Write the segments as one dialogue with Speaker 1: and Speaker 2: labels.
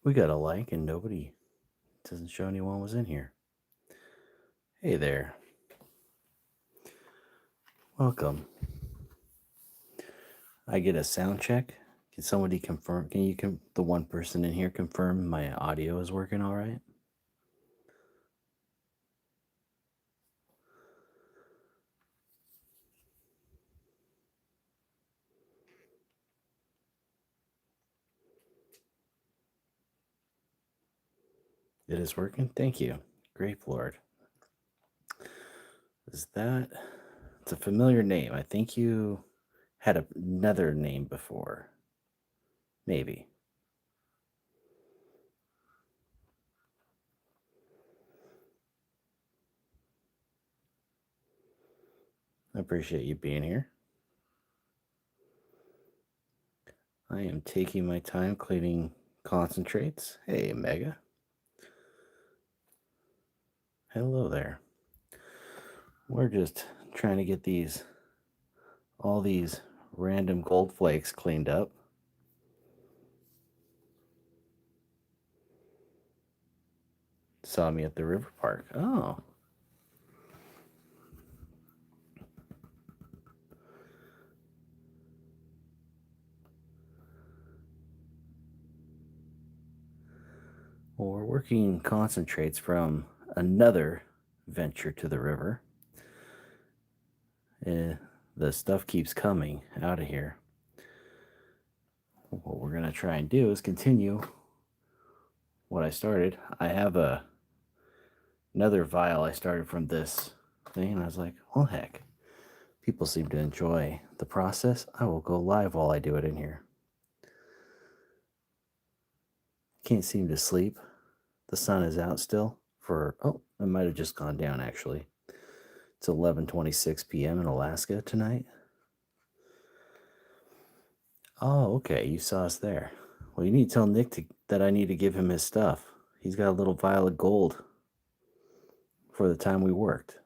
Speaker 1: We got a like and nobody doesn't show anyone was in here. Hey there. Welcome. I get a sound check. Can somebody confirm? The one person in here confirm my audio is working all right? It is working. Thank you. Grape Lord. Is that? It's a familiar name. I think you had another name before. Maybe. I appreciate you being here. I am taking my time cleaning concentrates. Hey, Mega. Hello there. We're just trying to get all these random gold flakes cleaned up. Saw me at the river park. Oh. Well, we're working concentrates from another venture to the river. Eh, the stuff keeps coming out of here. What we're going to try and do is continue what I started. I have another vial I started from this thing, and I was like, well, heck, people seem to enjoy the process. I will go live while I do it in here. Can't seem to sleep. The sun is out still it might have just gone down actually. It's 11:26 p.m. in Alaska tonight. Oh, okay, you saw us there. Well, you need to tell Nick that I need to give him his stuff. He's got a little vial of gold for the time we worked.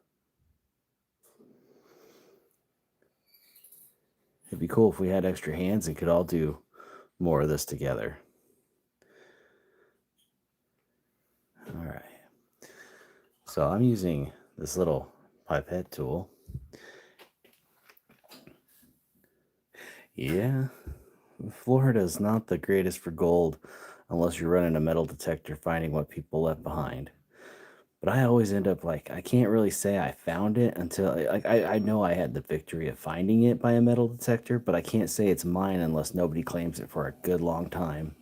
Speaker 1: It'd be cool if we had extra hands and could all do more of this together. All right. So I'm using this little pipette tool. Yeah, Florida is not the greatest for gold unless you're running a metal detector finding what people left behind. But I always end up like, I can't really say I found it until I know I had the victory of finding it by a metal detector, but I can't say it's mine unless nobody claims it for a good long time.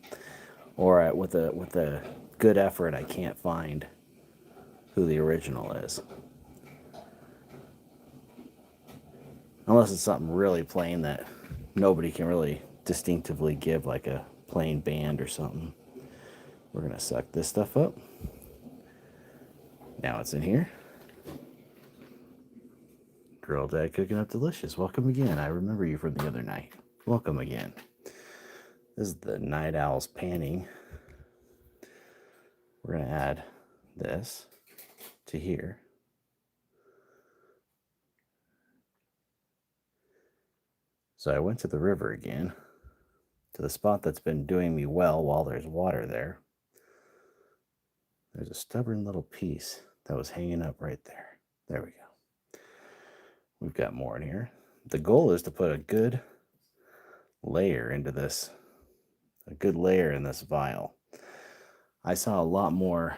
Speaker 1: Or with a good effort, I can't find who the original is. Unless it's something really plain that nobody can really distinctively give, like a plain band or something. We're going to suck this stuff up. Now it's in here. Girl Dad cooking up delicious. Welcome again. I remember you from the other night. Welcome again. This is the Night Owl's panning. We're going to add this to here. So I went to the river again, to the spot that's been doing me well while there's water there. There's a stubborn little piece that was hanging up right there. There we go. We've got more in here. The goal is to put a good layer into this, a good layer in this vial. I saw a lot more,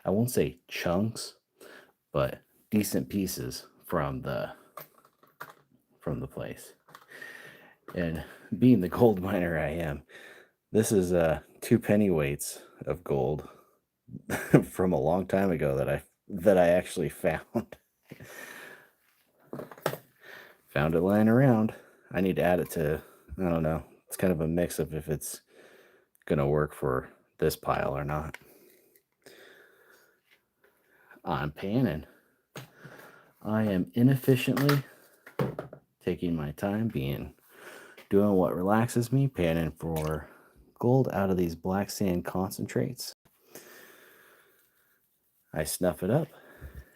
Speaker 1: I won't say chunks, but decent pieces from the place. And being the gold miner I am, this is 2 pennyweights of gold from a long time ago that I actually found. Found it lying around. I need to add it to, I don't know. It's kind of a mix of if it's gonna work for this pile or not. I'm panning. I am inefficiently taking my time doing what relaxes me, panning for gold out of these black sand concentrates. I snuff it up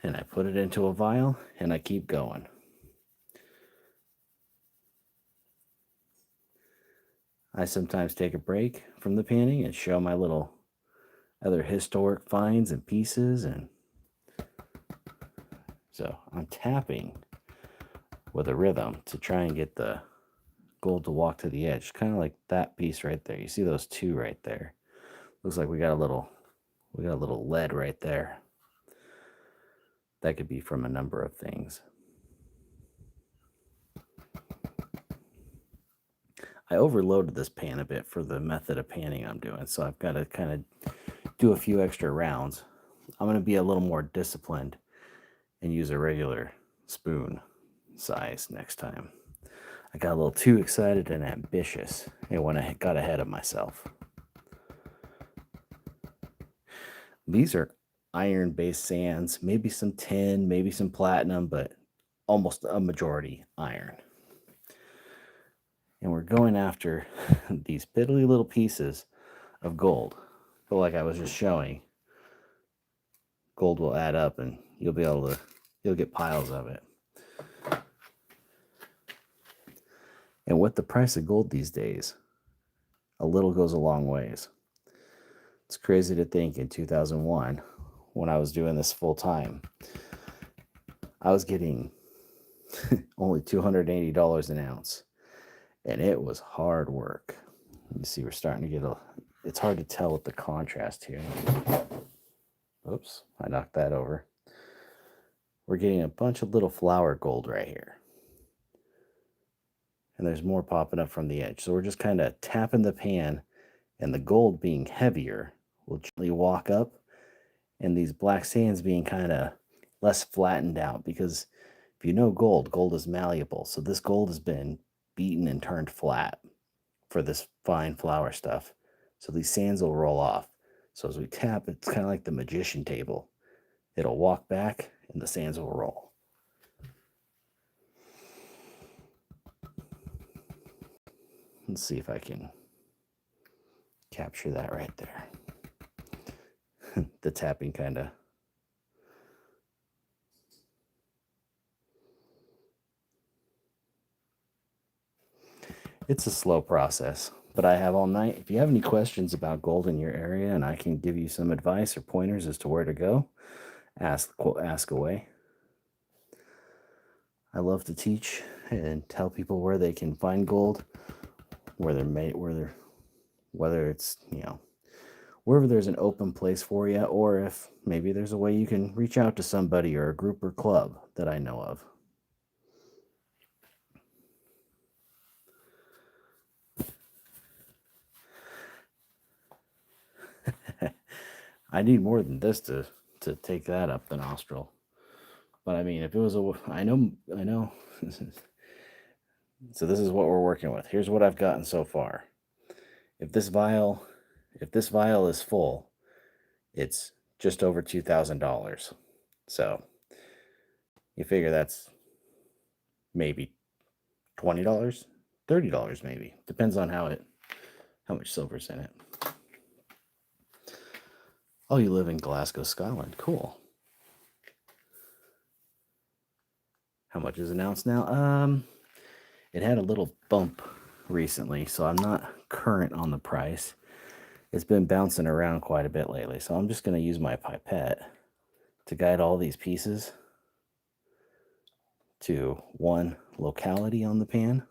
Speaker 1: and I put it into a vial and I keep going. I sometimes take a break from the panning and show my little other historic finds and pieces. And so I'm tapping with a rhythm to try and get the gold to walk to the edge, kind of like that piece right there. You see those two right there? Looks like we got a little lead right there. That could be from a number of things. I overloaded this pan a bit for the method of panning I'm doing, so I've got to kind of do a few extra rounds. I'm going to be a little more disciplined and use a regular spoon size next time. I got a little too excited and ambitious, and when I got ahead of myself. These are iron based sands, maybe some tin, maybe some platinum, but almost a majority iron. And we're going after these piddly little pieces of gold. But like I was just showing, gold will add up and you'll get piles of it. And with the price of gold these days, a little goes a long ways. It's crazy to think in 2001, when I was doing this full time, I was getting only $280 an ounce. And it was hard work. You see, we're starting to get it's hard to tell with the contrast here. Oops, I knocked that over. We're getting a bunch of little flower gold right here. And there's more popping up from the edge. So we're just kind of tapping the pan, and the gold being heavier will gently walk up, and these black sands being kind of less flattened out, because if you know gold is malleable. So this gold has been beaten and turned flat for this fine flower stuff. So these sands will roll off. So as we tap, it's kind of like the magician table. It'll walk back and the sands will roll. Let's see if I can capture that right there. The tapping kind of. It's a slow process, but I have all night. If you have any questions about gold in your area and I can give you some advice or pointers as to where to go, ask away. I love to teach and tell people where they can find gold, whether it's, wherever there's an open place for you, or if maybe there's a way you can reach out to somebody or a group or club that I know of. I need more than this to take that up the nostril. But I mean, if it was I know. So this is what we're working with. Here's what I've gotten so far. If this vial is full, it's just over $2,000. So you figure that's maybe $20, $30 maybe. Depends on how much silver's in it. Oh, you live in Glasgow, Scotland. Cool. How much is an ounce now? It had a little bump recently, so I'm not current on the price. It's been bouncing around quite a bit lately, so I'm just going to use my pipette to guide all these pieces to one locality on the pan.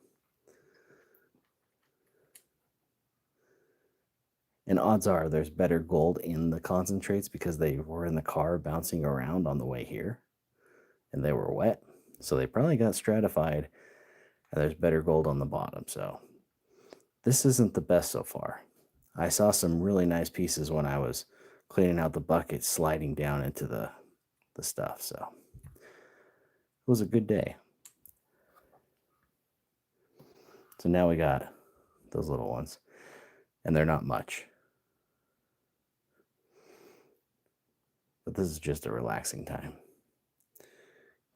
Speaker 1: And odds are there's better gold in the concentrates because they were in the car bouncing around on the way here and they were wet. So they probably got stratified and there's better gold on the bottom. So this isn't the best so far. I saw some really nice pieces when I was cleaning out the bucket, sliding down into the stuff. So it was a good day. So now we got those little ones, and they're not much. But this is just a relaxing time.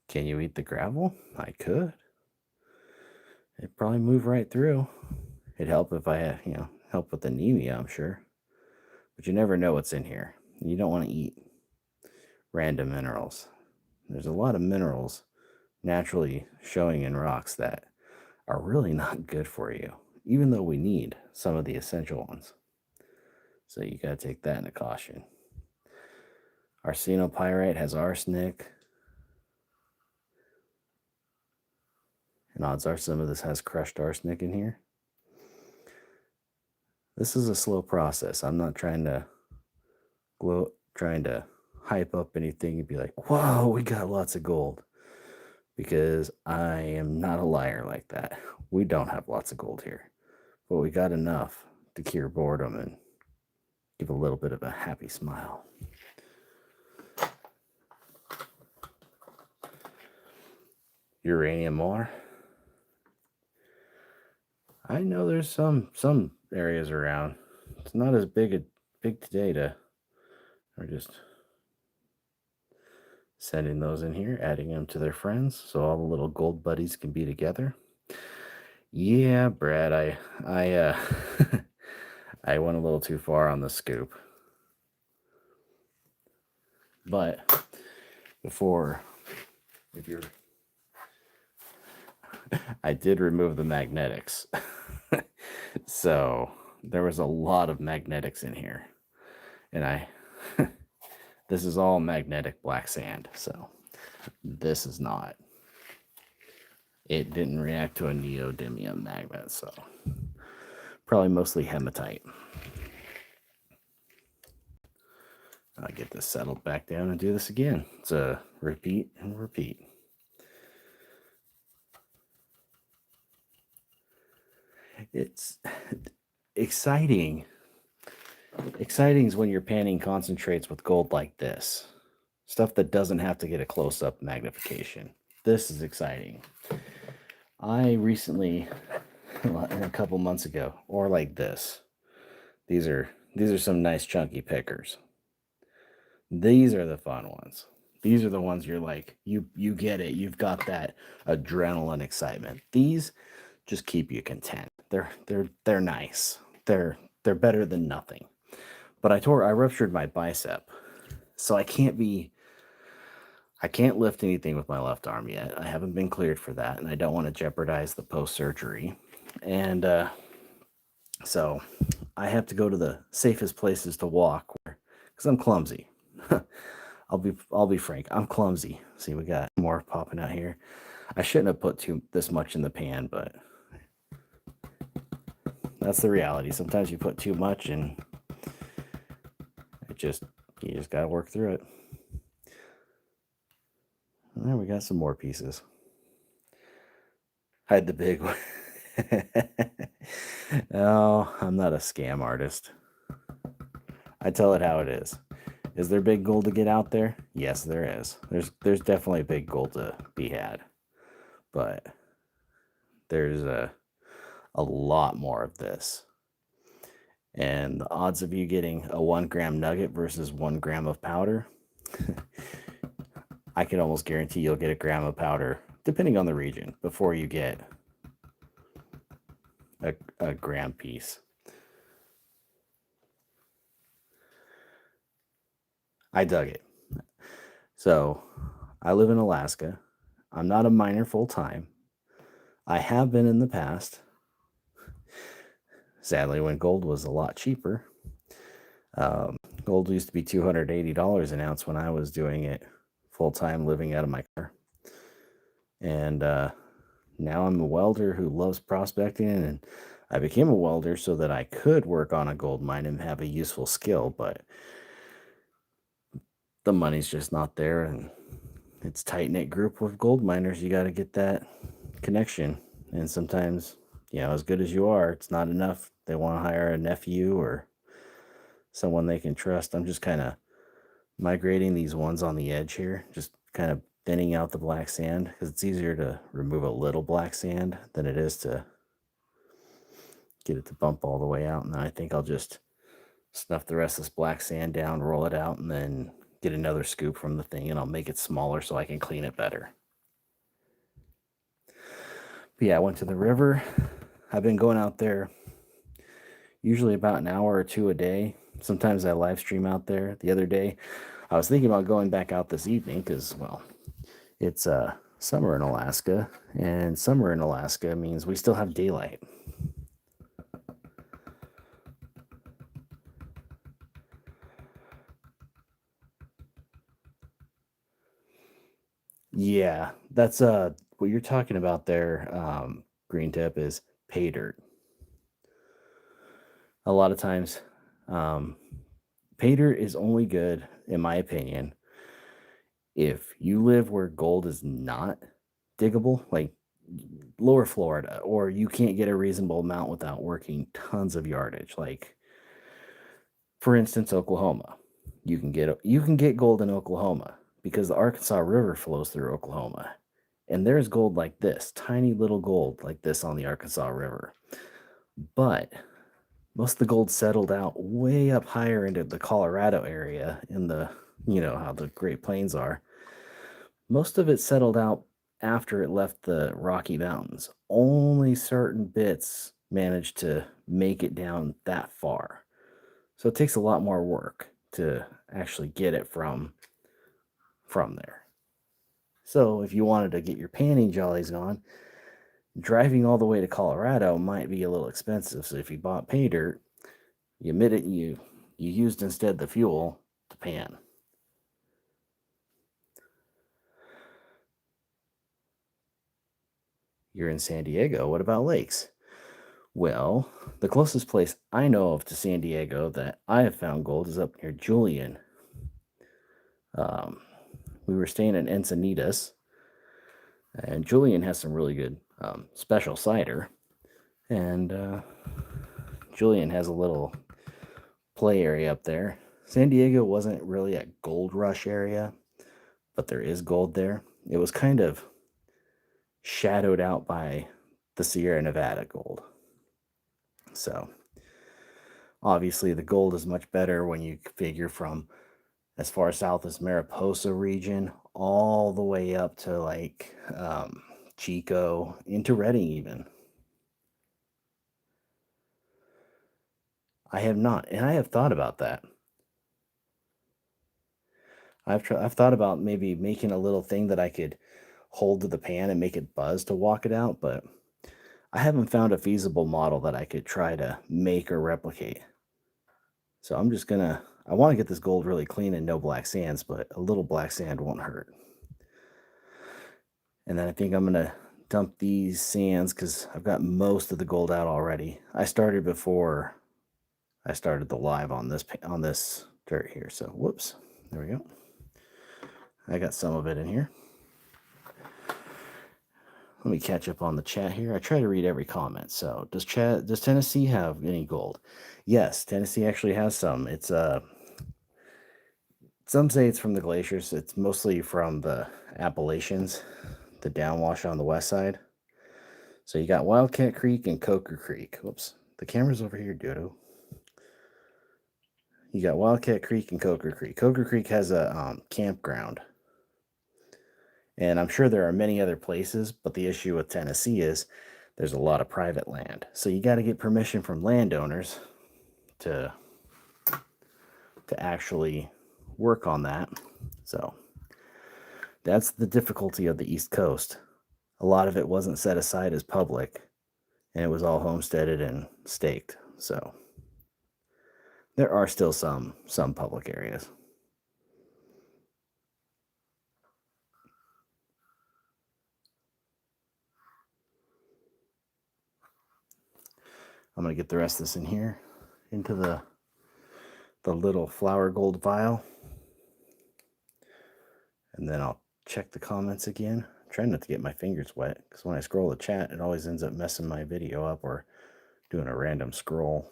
Speaker 1: Can you eat the gravel? I could. It'd probably move right through. It'd help if I had, help with anemia, I'm sure. But you never know what's in here. You don't want to eat random minerals. There's a lot of minerals naturally showing in rocks that are really not good for you. even though we need some of the essential ones. So you got to take that into caution. Arsenopyrite has arsenic, and odds are some of this has crushed arsenic in here. This is a slow process. I'm not trying to hype up anything and be like, whoa, we got lots of gold. Because I am not a liar like that. We don't have lots of gold here, but we got enough to cure boredom and give a little bit of a happy smile. Uranium ore. I know there's some areas around. It's not as big today. We're just sending those in here, adding them to their friends, so all the little gold buddies can be together. Yeah, Brad, I I went a little too far on the scoop. But I did remove the magnetics. So there was a lot of magnetics in here. And this is all magnetic black sand. So this is not. It didn't react to a neodymium magnet. So probably mostly hematite. I'll get this settled back down and do this again. It's a repeat and repeat. It's exciting. Exciting is when you're panning concentrates with gold like this. Stuff that doesn't have to get a close-up magnification. This is exciting. I recently, a couple months ago, or like this. These are some nice chunky pickers. These are the fun ones. These are the ones you're like, you get it. You've got that adrenaline excitement. These just keep you content. They're nice. They're better than nothing. But I ruptured my bicep. So I can't lift anything with my left arm yet. I haven't been cleared for that, and I don't want to jeopardize the post-surgery. And so I have to go to the safest places to walk because I'm clumsy. I'll be frank. I'm clumsy. See, we got more popping out here. I shouldn't have put this much in the pan, but that's the reality. Sometimes you put too much and you just got to work through it. And there we got some more pieces. Hide the big one. No, I'm not a scam artist. I tell it how it is. Is there big gold to get out there? Yes, there is. There's definitely big gold to be had. But there's a lot more of this. And the odds of you getting a 1 gram nugget versus 1 gram of powder, I can almost guarantee you'll get a gram of powder, depending on the region, before you get a gram piece. I dug it. So I live in Alaska. I'm not a miner full time. I have been in the past. Sadly, when gold was a lot cheaper. Gold used to be $280 an ounce when I was doing it full time, living out of my car. And now I'm a welder who loves prospecting, and I became a welder so that I could work on a gold mine and have a useful skill, but the money's just not there, and it's tight-knit group of gold miners. You got to get that connection, and sometimes, as good as you are, it's not enough. They want to hire a nephew or someone they can trust. I'm just kind of migrating these ones on the edge here, just kind of thinning out the black sand, because it's easier to remove a little black sand than it is to get it to bump all the way out. And then I think I'll just snuff the rest of this black sand down, roll it out, and then get another scoop from the thing, and I'll make it smaller so I can clean it better. But yeah, I went to the river. I've been going out there usually about an hour or two a day. Sometimes I live stream out there. The other day, I was thinking about going back out this evening because, well, it's summer in Alaska, and summer in Alaska means we still have daylight. Yeah, that's what you're talking about there. Green tip is pay dirt. A lot of times, um, pay dirt is only good, in my opinion, if you live where gold is not diggable, like lower Florida, or you can't get a reasonable amount without working tons of yardage. Like for instance, Oklahoma. You can get gold in Oklahoma because the Arkansas River flows through Oklahoma. And there's gold like this, tiny little gold like this on the Arkansas River. But most of the gold settled out way up higher into the Colorado area in the, how the Great Plains are. Most of it settled out after it left the Rocky Mountains. Only certain bits managed to make it down that far. So it takes a lot more work to actually get it from there. So if you wanted to get your panning jollies on, driving all the way to Colorado might be a little expensive. So if you bought pay dirt, you used instead the fuel to pan. You're in San Diego. What about lakes? Well, the closest place I know of to San Diego that I have found gold is up near Julian. Um, we were staying in Encinitas, and Julian has some really good special cider. And Julian has a little play area up there. San Diego wasn't really a gold rush area, but there is gold there. It was kind of shadowed out by the Sierra Nevada gold. So obviously, the gold is much better when you figure from as far south as Mariposa region all the way up to like Chico into Redding even. I have not, and I have thought about that. I've thought about maybe making a little thing that I could hold to the pan and make it buzz to walk it out, but I haven't found a feasible model that I could try to make or replicate. So I want to get this gold really clean and no black sands, but a little black sand won't hurt. And then I think I'm gonna dump these sands because I've got most of the gold out already. I started before I started the live on this dirt here. So whoops, there we go. I got some of it in here. Let me catch up on the chat here. I try to read every comment. So does Tennessee have any gold? Yes, Tennessee actually has some. It's some say it's from the glaciers. It's mostly from the Appalachians, the downwash on the west side. So you got Wildcat Creek and Coker Creek. Whoops, the camera's over here, Dodo. You got Wildcat Creek and Coker Creek. Coker Creek has a campground, and I'm sure there are many other places. But the issue with Tennessee is there's a lot of private land, so you got to get permission from landowners to actually work on that. So that's the difficulty of the East Coast. A lot of it wasn't set aside as public, and it was all homesteaded and staked. So there are still some public areas. I'm gonna get the rest of this in here into the little flower gold vial, and then I'll check the comments again. I'm trying not to get my fingers wet because when I scroll the chat, it always ends up messing my video up or doing a random scroll.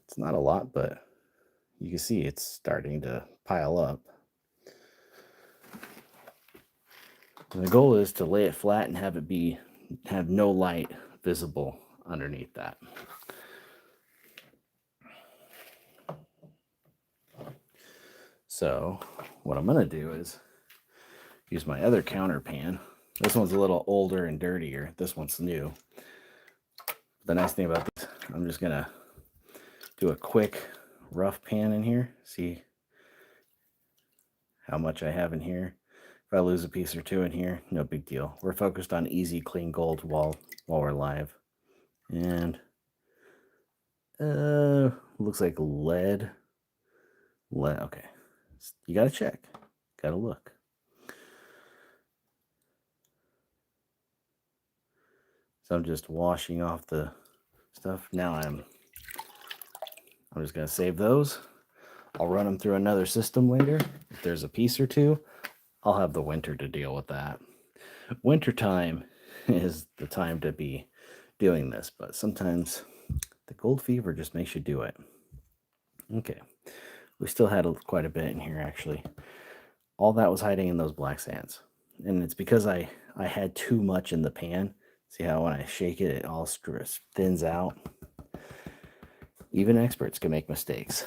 Speaker 1: It's not a lot, but you can see it's starting to pile up. And the goal is to lay it flat and have no light visible underneath that. So what I'm gonna do is use my other counter pan. This one's a little older and dirtier. This one's new. The nice thing about this, I'm just gonna do a quick rough pan in here. See how much I have in here. If I lose a piece or two in here, no big deal. We're focused on easy, clean gold while we're live. And looks like lead. Okay. You got to check. Got to look. So I'm just washing off the stuff. Now I'm just going to save those. I'll run them through another system later. If there's a piece or two, I'll have the winter to deal with that. Wintertime is the time to be doing this, but sometimes the gold fever just makes you do it. Okay. We still had quite a bit in here, actually. All that was hiding in those black sands. And it's because I had too much in the pan. See how when I shake it, it all thins out? Even experts can make mistakes.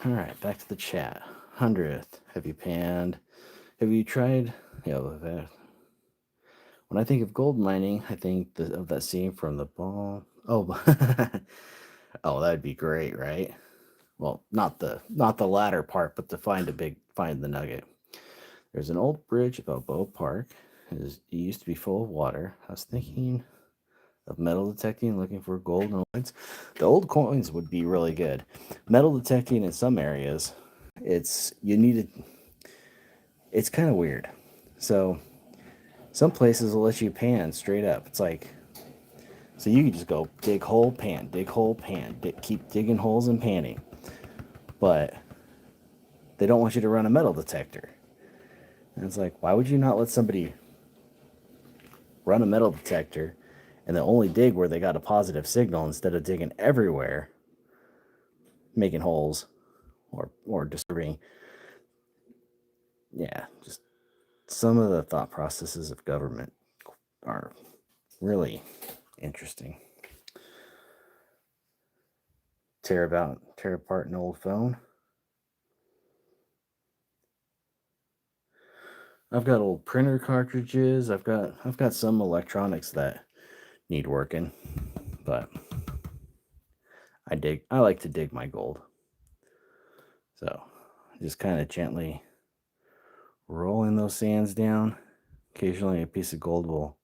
Speaker 1: All right, back to the chat. 100th. Have you panned? Have you tried? When I think of gold mining, I think of that scene from the ball. Oh, oh, that'd be great, right? Well, not the latter part, but to find the nugget. There's an old bridge at Balboa Park. It used to be full of water. I was thinking of metal detecting, looking for gold and coins. The old coins would be really good. Metal detecting in some areas, it's kind of weird. So some places will let you pan straight up. It's like, so you can just go dig hole, pan, keep digging holes and panning. But they don't want you to run a metal detector. And it's like, why would you not let somebody run a metal detector and then only dig where they got a positive signal instead of digging everywhere, making holes or disturbing? Yeah, just some of the thought processes of government are really interesting. Tear apart an old phone. I've got old printer cartridges. I've got some electronics that need working, but I like to dig my gold. So just kind of gently rolling those sands down. Occasionally a piece of gold will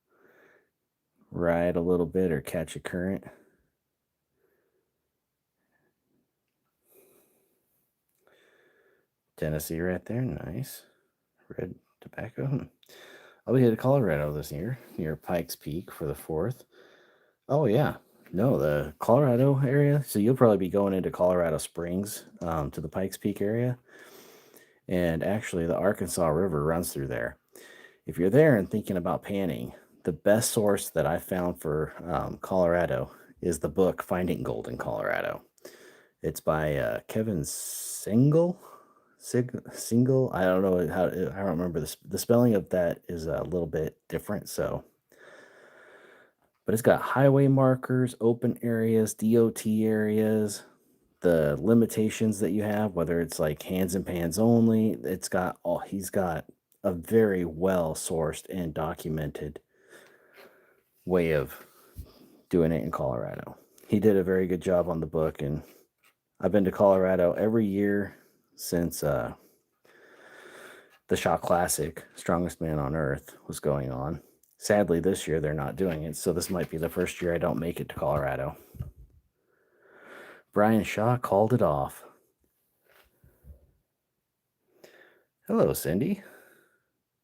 Speaker 1: ride a little bit or catch a current. Tennessee right there, nice. Red tobacco. I'll be headed to Colorado this year, near Pikes Peak for the 4th. Oh yeah, no, the Colorado area. So you'll probably be going into Colorado Springs, to the Pikes Peak area. And actually, the Arkansas River runs through there. If you're there and thinking about panning, the best source that I found for Colorado is the book Finding Gold in Colorado. It's by Kevin Single. I don't know how. I don't remember the spelling of that is a little bit different. So, but it's got highway markers, open areas, DOT areas, the limitations that you have, whether it's like hands and pans only. It's got all. He's got a very well sourced and documented way of doing it in Colorado. He did a very good job on the book, and I've been to Colorado every year since the Shaw Classic, Strongest Man on Earth, was going on. Sadly, this year they're not doing it, so this might be the first year I don't make it to Colorado. Brian Shaw called it off. Hello, Cindy.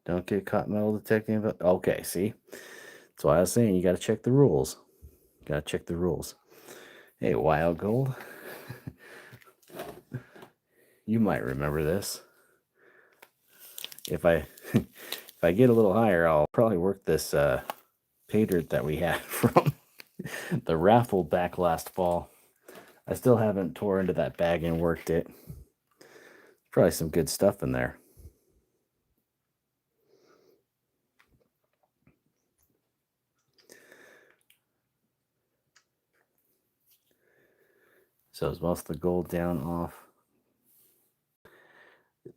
Speaker 1: Don't get caught metal detecting. Okay, see? That's why I was saying you got to check the rules. Got to check the rules. Hey, Wild Gold. You might remember this. If I if I get a little higher, I'll probably work this pay dirt that we had from the raffle back last fall. I still haven't tore into that bag and worked it. Probably some good stuff in there. So is most of the gold down off?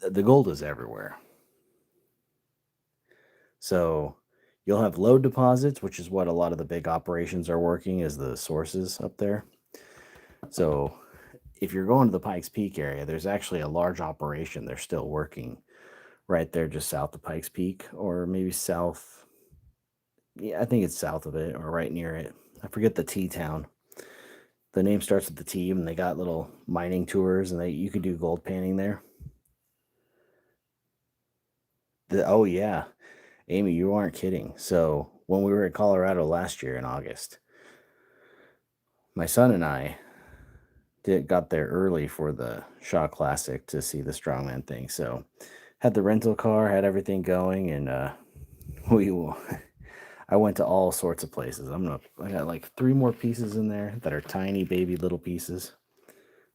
Speaker 1: The gold is everywhere. So you'll have load deposits, which is what a lot of the big operations are working as the sources up there. So if you're going to the Pikes Peak area, there's actually a large operation. They're still working right there just south of Pikes Peak, or maybe south. Yeah, I think it's south of it or right near it. I forget the T town. The name starts with the T, and they got little mining tours, and you could do gold panning there. Oh yeah, Amy, you aren't kidding. So when we were in Colorado last year in August, my son and I got there early for the Shaw Classic to see the strongman thing. So had the rental car, had everything going, and we I went to all sorts of places. I got like three more pieces in there that are tiny baby little pieces.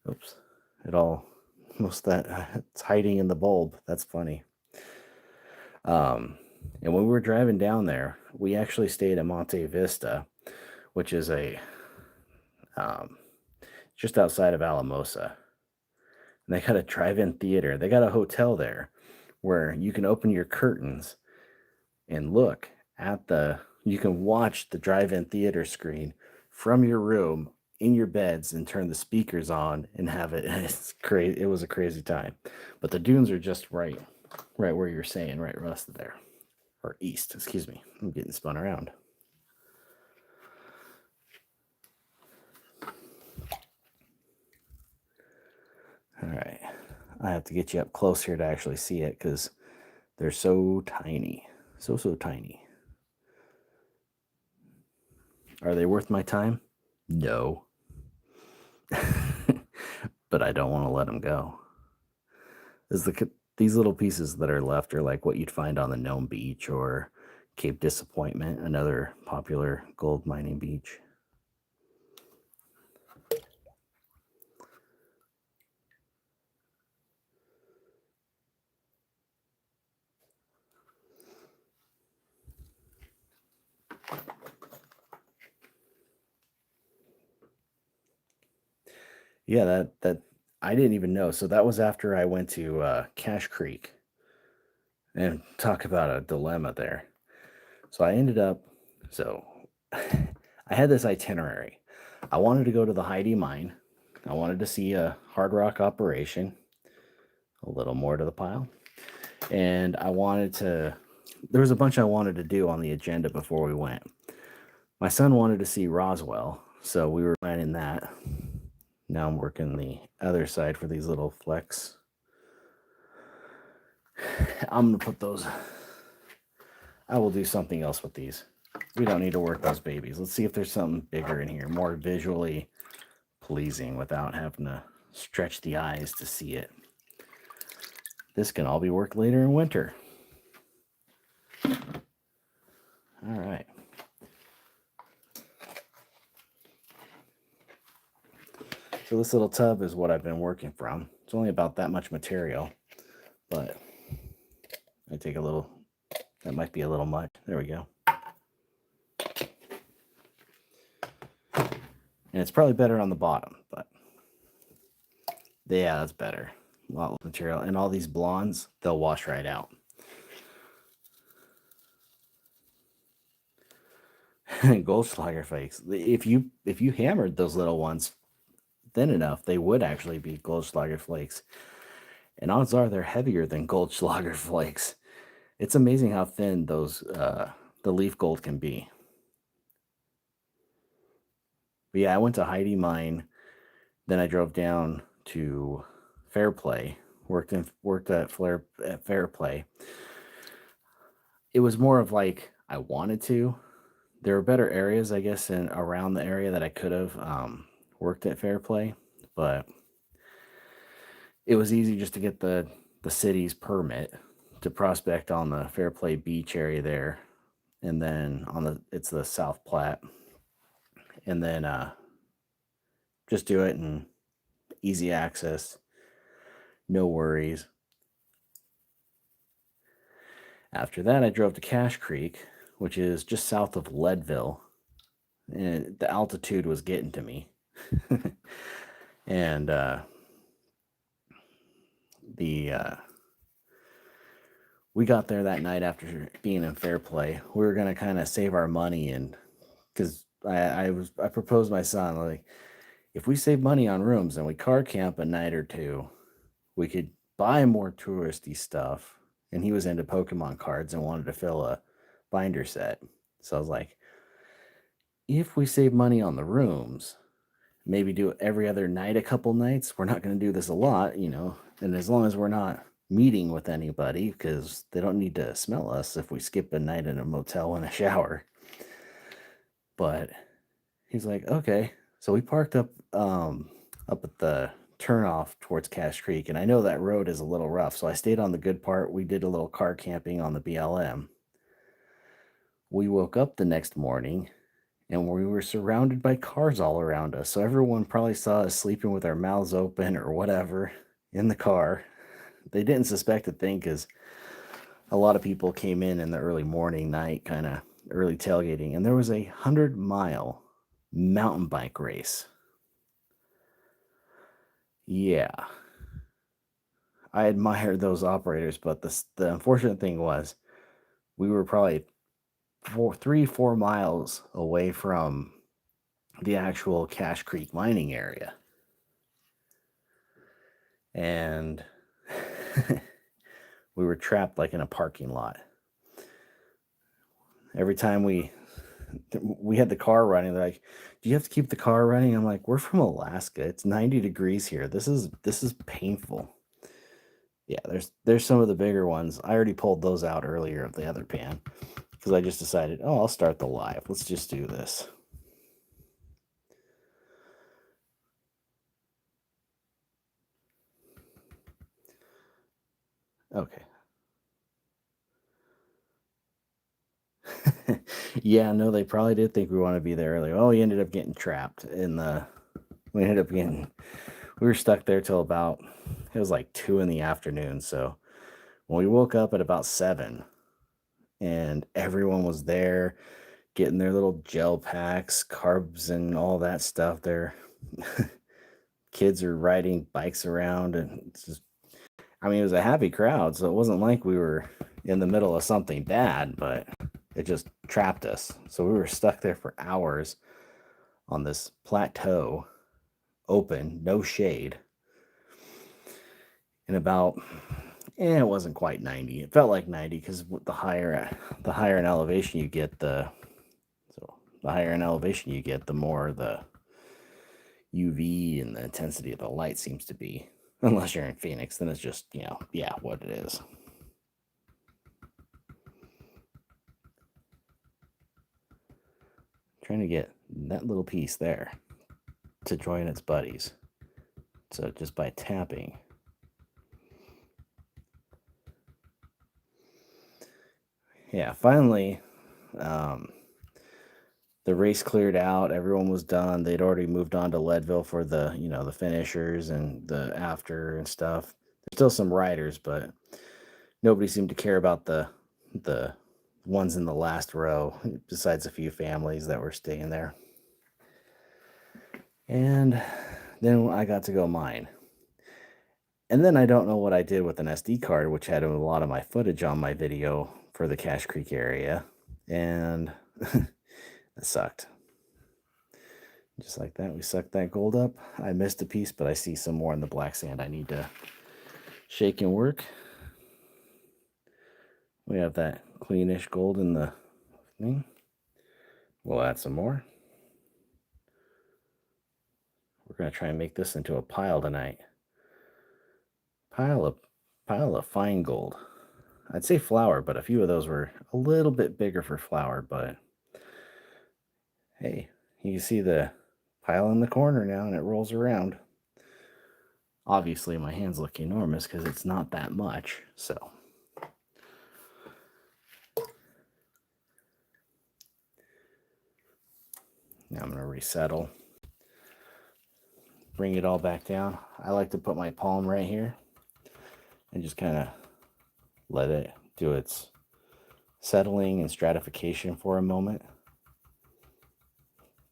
Speaker 1: Oops. It all most that it's hiding in the bulb. That's funny. Um and when we were driving down there, we actually stayed at Monte Vista, which is a um just outside of Alamosa. And they got a drive-in theater. They got a hotel there where you can open your curtains and look at the you can watch the drive-in theater screen from your room in your beds and turn the speakers on and have it. It's crazy. It was a crazy time. But the dunes are just right where you're saying, right west of there. Or east, excuse me. I'm getting spun around. All right. I have to get you up close here to actually see it because they're so tiny. So tiny. Are they worth my time? No. But I don't want to let them go. These little pieces that are left are like what you'd find on the Nome Beach or Cape Disappointment, another popular gold mining beach. Yeah, that I didn't even know. So that was after I went to Cache Creek, and talk about a dilemma there. So I ended up, so I had this itinerary. I wanted to go to the Heidi mine. I wanted to see a hard rock operation, a little more to the pile. And there was a bunch I wanted to do on the agenda before we went. My son wanted to see Roswell, so we were planning that. Now I'm working the other side for these little flecks. I'm going to put those, I will do something else with these. We don't need to work those babies. Let's see if there's something bigger in here, more visually pleasing without having to stretch the eyes to see it. This can all be worked later in winter. All right. So this little tub is what I've been working from. It's only about that much material, but I take a little, that might be a little much. There we go. And it's probably better on the bottom, but yeah, that's better. A lot less material. And all these blondes, they'll wash right out. Goldschlager flakes. If you hammered those little ones thin enough, they would actually be Goldschlager flakes. And odds are they're heavier than Goldschlager flakes. It's amazing how thin those the leaf gold can be. But yeah, I went to Heidi Mine, then I drove down to Fairplay, worked at Fairplay. It was more of like I wanted to. There were better areas, I guess, in around the area that I could have worked at Fairplay, but it was easy just to get the city's permit to prospect on the Fairplay Beach area there, and then it's the South Platte, and then just do it and easy access, no worries. After that, I drove to Cache Creek, which is just south of Leadville, and the altitude was getting to me. And the we got there that night after being in Fairplay. We were gonna kind of save our money, and because I proposed my son, like, if we save money on rooms and we car camp a night or two, we could buy more touristy stuff. And he was into Pokemon cards and wanted to fill a binder set. So I was like, if we save money on the rooms, maybe do it every other night, a couple nights. We're not going to do this a lot, and as long as we're not meeting with anybody, because they don't need to smell us if we skip a night in a motel in a shower. But he's like, okay. So we parked up at the turnoff towards Cache Creek, and I know that road is a little rough, so I stayed on the good part. We did a little car camping on the BLM. We woke up the next morning and we were surrounded by cars all around us. So everyone probably saw us sleeping with our mouths open or whatever in the car. They didn't suspect a thing because a lot of people came in the early morning, night, kind of early tailgating, and there was a 100-mile mountain bike race. Yeah, I admire those operators, but the unfortunate thing was we were probably 4 miles away from the actual Cache Creek mining area. And we were trapped like in a parking lot. Every time we had the car running, they're like, "Do you have to keep the car running?" I'm like, "We're from Alaska. It's 90 degrees here. This is painful." Yeah, there's some of the bigger ones. I already pulled those out earlier of the other pan because I just decided, oh, I'll start the live. Let's just do this. Okay. Yeah, no, they probably did think we want to be there early. Oh, we ended up getting trapped we ended up getting, we were stuck there till about, it was like 2 in the afternoon. So when we woke up at about 7 and everyone was there getting their little gel packs, carbs, and all that stuff, their kids are riding bikes around. And it's just, I mean, it was a happy crowd. So it wasn't like we were in the middle of something bad, but it just trapped us. So we were stuck there for hours on this plateau, open, no shade. And about, it wasn't quite 90. It felt like 90 because the higher in elevation you get, the higher in elevation you get, the more the UV and the intensity of the light seems to be. Unless you're in Phoenix, then it's just, yeah, what it is. Trying to get that little piece there to join its buddies. So just by tapping. Yeah, finally, the race cleared out. Everyone was done. They'd already moved on to Leadville for the finishers and the after and stuff. There's still some riders, but nobody seemed to care about the ones in the last row, besides a few families that were staying there. And then I got to go mine. And then I don't know what I did with an SD card, which had a lot of my footage on my video for the Cache Creek area. And it sucked. Just like that, we sucked that gold up. I missed a piece, but I see some more in the black sand I need to shake and work. We have that cleanish gold in the thing. We'll add some more. We're going to try and make this into a pile tonight. Pile of fine gold. I'd say flour, but a few of those were a little bit bigger for flour, but hey, you can see the pile in the corner now and it rolls around. Obviously, my hands look enormous because it's not that much, so. Now I'm going to resettle. Bring it all back down. I like to put my palm right here and just kind of let it do its settling and stratification for a moment.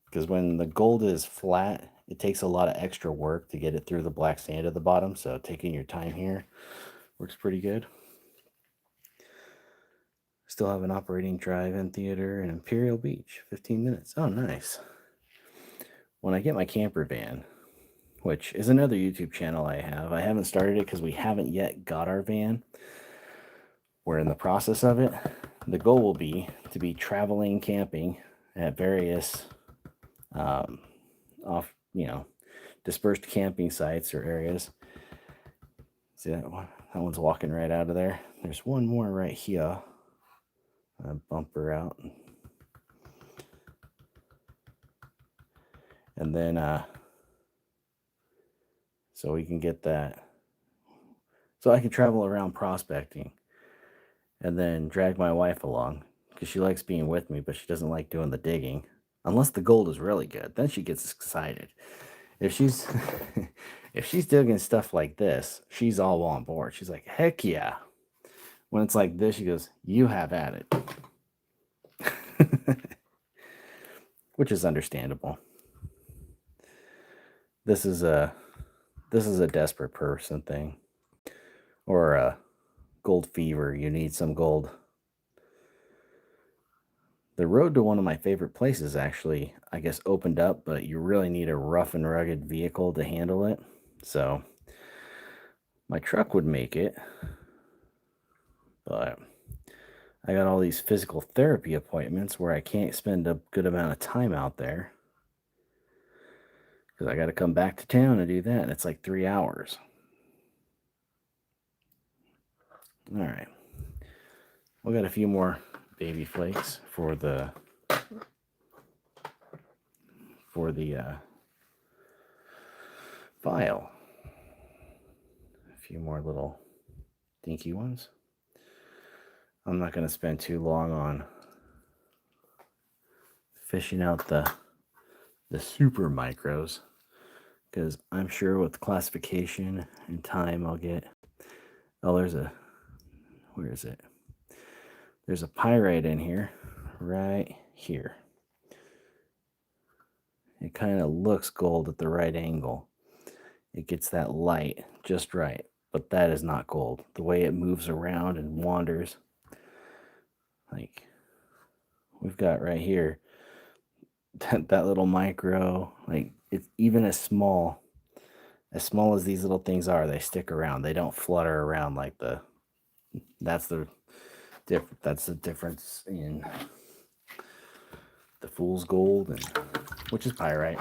Speaker 1: Because when the gold is flat, it takes a lot of extra work to get it through the black sand at the bottom. So taking your time here works pretty good. Still have an operating drive-in theater in Imperial Beach, 15 minutes. Oh, nice. When I get my camper van, which is another YouTube channel I haven't started it because we haven't yet got our van. We're in the process of it. The goal will be to be traveling camping at various dispersed camping sites or areas. See that one? That one's walking right out of there. There's one more right here. Bump her out. And then, so we can get that. So I can travel around prospecting and then drag my wife along because she likes being with me, but she doesn't like doing the digging. Unless the gold is really good, then she gets excited. If she's if she's digging stuff like this, she's all on board. She's like, heck yeah. When it's like this, she goes, you have at it. Which is understandable. This is a desperate person thing. Or a gold fever. You need some gold. The road to one of my favorite places actually, I guess, opened up, but you really need a rough and rugged vehicle to handle it. So my truck would make it, but I got all these physical therapy appointments where I can't spend a good amount of time out there because I got to come back to town and do that, and it's like 3 hours. All right. We got a few more baby flakes for the vial. A few more little dinky ones. I'm not going to spend too long on fishing out the super micros because I'm sure with classification and time I'll get. Oh, where is it? There's a pyrite in here, right here. It kind of looks gold at the right angle. It gets that light just right, but that is not gold. The way it moves around and wanders, like we've got right here, that little micro, like it's even as small as these little things are, they stick around. They don't flutter around like that's the difference in the fool's gold, and which is pyrite.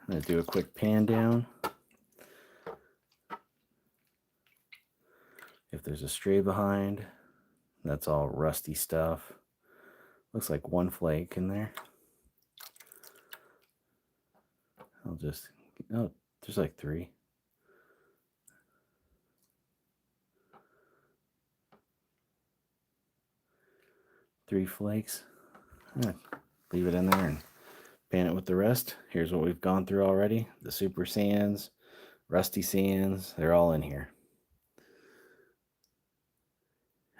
Speaker 1: I'm going to do a quick pan down. If there's a stray behind, that's all rusty stuff. Looks like one flake in there. There's like 3. Three flakes. Leave it in there and pan it with the rest. Here's what we've gone through already. The super sands, rusty sands, they're all in here.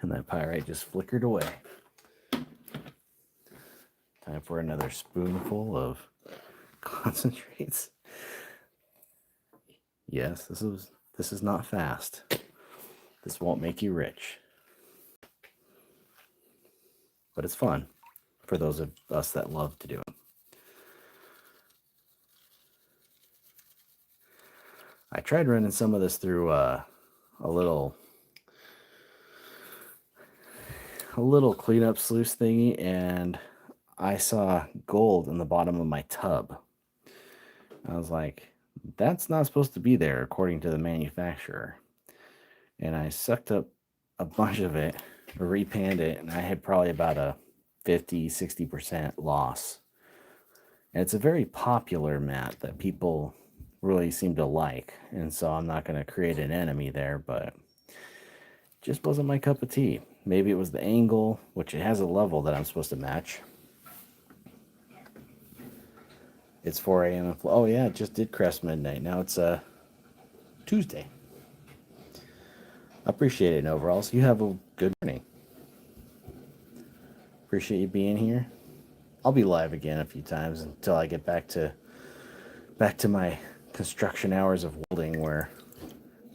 Speaker 1: And that pyrite just flickered away. Time for another spoonful of concentrates. Yes, this is not fast. This won't make you rich. But it's fun for those of us that love to do it. I tried running some of this through a little cleanup sluice thingy, and I saw gold in the bottom of my tub. I was like, that's not supposed to be there according to the manufacturer. And I sucked up a bunch of it, repanned it, and I had probably about a 50-60% loss. And it's a very popular mat that people really seem to like, and so I'm not going to create an enemy there, but it just wasn't my cup of tea. Maybe it was the angle, which it has a level that I'm supposed to match. It's 4 a.m. Oh yeah, it just did crest midnight. Now it's Tuesday. Appreciate it, overalls. You have a good morning. Appreciate you being here. I'll be live again a few times until I get back to my construction hours of welding, where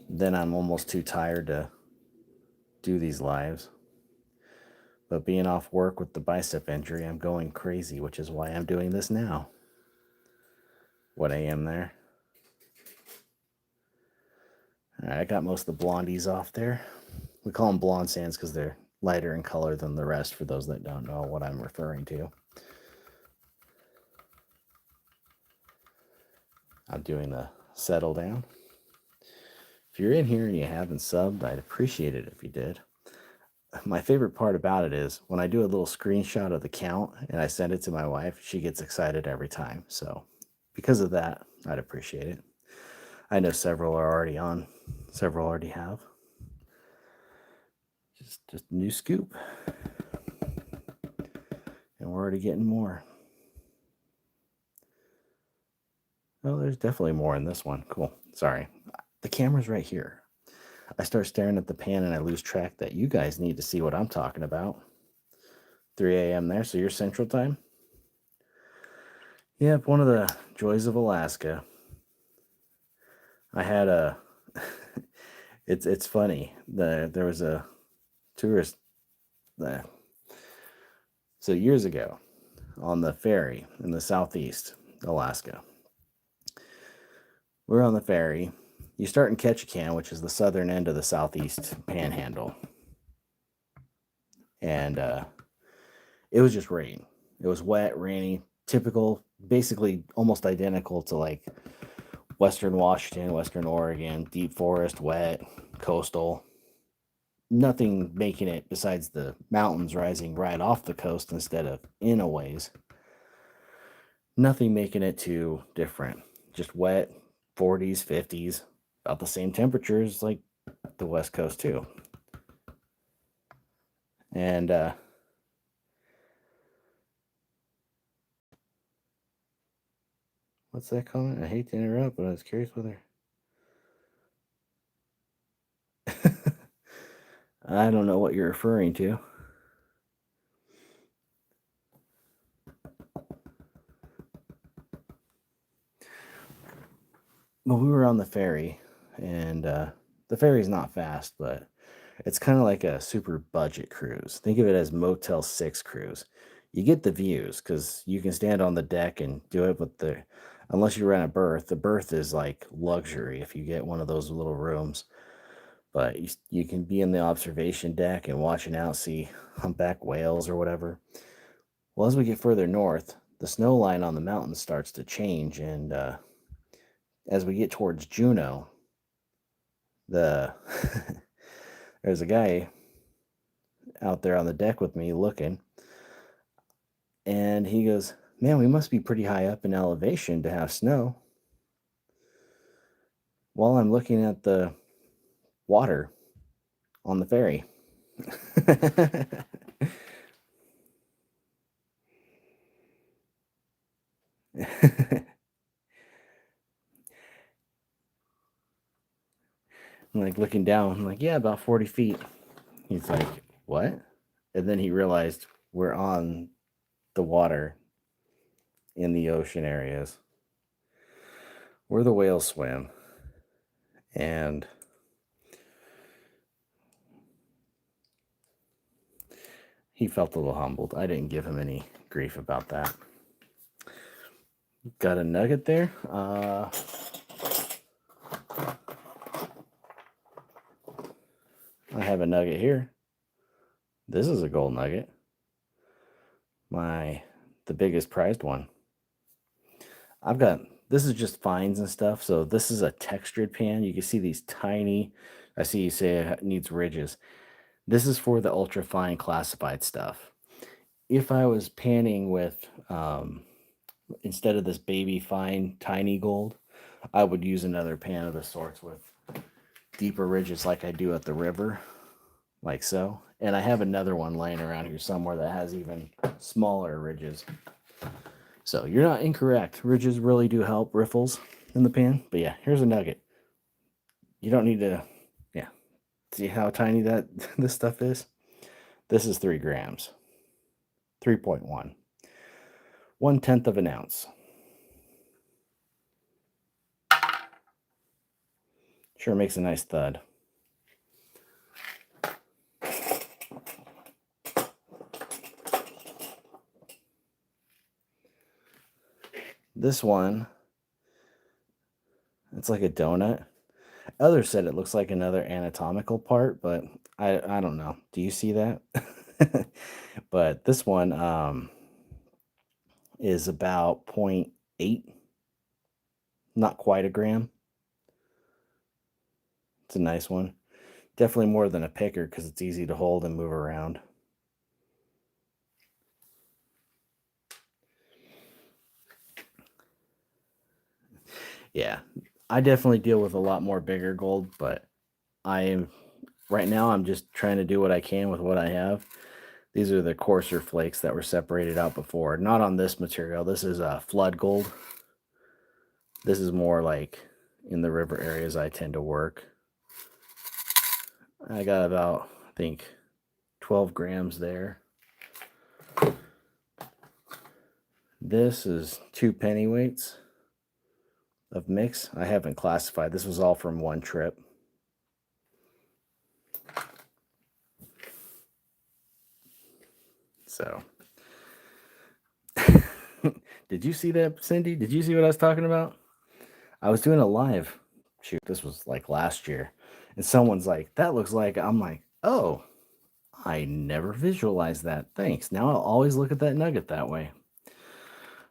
Speaker 1: then I'm almost too tired to do these lives. But being off work with the bicep injury, I'm going crazy, which is why I'm doing this now. What a.m. there. All right, I got most of the blondies off there. We call them blonde sands because they're lighter in color than the rest, for those that don't know what I'm referring to. I'm doing the settle down. If you're in here and you haven't subbed, I'd appreciate it if you did. My favorite part about it is when I do a little screenshot of the count and I send it to my wife, she gets excited every time. So, because of that, I'd appreciate it. I know several are already on, several already have. Just a new scoop. And we're already getting more. Oh, there's definitely more in this one. Cool. Sorry. The camera's right here. I start staring at the pan and I lose track that you guys need to see what I'm talking about. 3 a.m. there, so you're Central Time? Yep, one of the joys of Alaska. I had a it's funny. There was a tourist so years ago on the ferry in the southeast Alaska. We're on the ferry. You start in Ketchikan, which is the southern end of the southeast panhandle. And it was just rain. It was wet, rainy, typical, basically almost identical to like Western Washington, Western Oregon, deep forest, wet, coastal. Nothing making it besides the mountains rising right off the coast instead of in a ways. Nothing making it too different. Just wet, 40s, 50s, about the same temperatures like the West Coast too. And what's that comment? I hate to interrupt, but I was curious whether I don't know what you're referring to. Well, we were on the ferry, and the ferry's not fast, but it's kind of like a super budget cruise. Think of it as Motel 6 cruise. You get the views because you can stand on the deck and do it, but unless you rent a berth, the berth is like luxury if you get one of those little rooms. But you can be in the observation deck and watching out, see humpback whales or whatever. Well, as we get further north, the snow line on the mountain starts to change, and as we get towards Juneau, the there's a guy out there on the deck with me looking, and he goes, "Man, we must be pretty high up in elevation to have snow." While I'm looking at the water on the ferry. I'm like looking down. I'm like, yeah, about 40 feet. He's like, what? And then he realized we're on the water in the ocean areas where the whales swim. And he felt a little humbled. I didn't give him any grief about that. Got a nugget there. I have a nugget here. This is a gold nugget. The biggest prized one. This is just fines and stuff. So this is a textured pan. You can see these tiny, I see you say it needs ridges. This is for the ultra fine classified stuff. If I was panning with, instead of this baby fine tiny gold, I would use another pan of the sorts with deeper ridges like I do at the river, like so. And I have another one laying around here somewhere that has even smaller ridges. So you're not incorrect. Ridges really do help riffles in the pan. But yeah, here's a nugget. You don't need to, yeah. See how tiny this stuff is? This is 3 grams. 3.1. 1/10 of an ounce. Sure makes a nice thud. This one, it's like a donut. Others said it looks like another anatomical part, but I don't know. Do you see that? But this one is about 0.8. Not quite a gram. It's a nice one. Definitely more than a picker because it's easy to hold and move around. Yeah, I definitely deal with a lot more bigger gold, but I am right now I'm just trying to do what I can with what I have. These are the coarser flakes that were separated out before. Not on this material. This is flood gold. This is more like in the river areas I tend to work. I got about, I think, 12 grams there. This is 2 pennyweights of mix. I haven't classified. This was all from one trip. So, did you see that, Cindy? Did you see what I was talking about? I was doing a live shoot. This was like last year. And someone's like, that looks like, I'm like, oh, I never visualized that. Thanks. Now I'll always look at that nugget that way.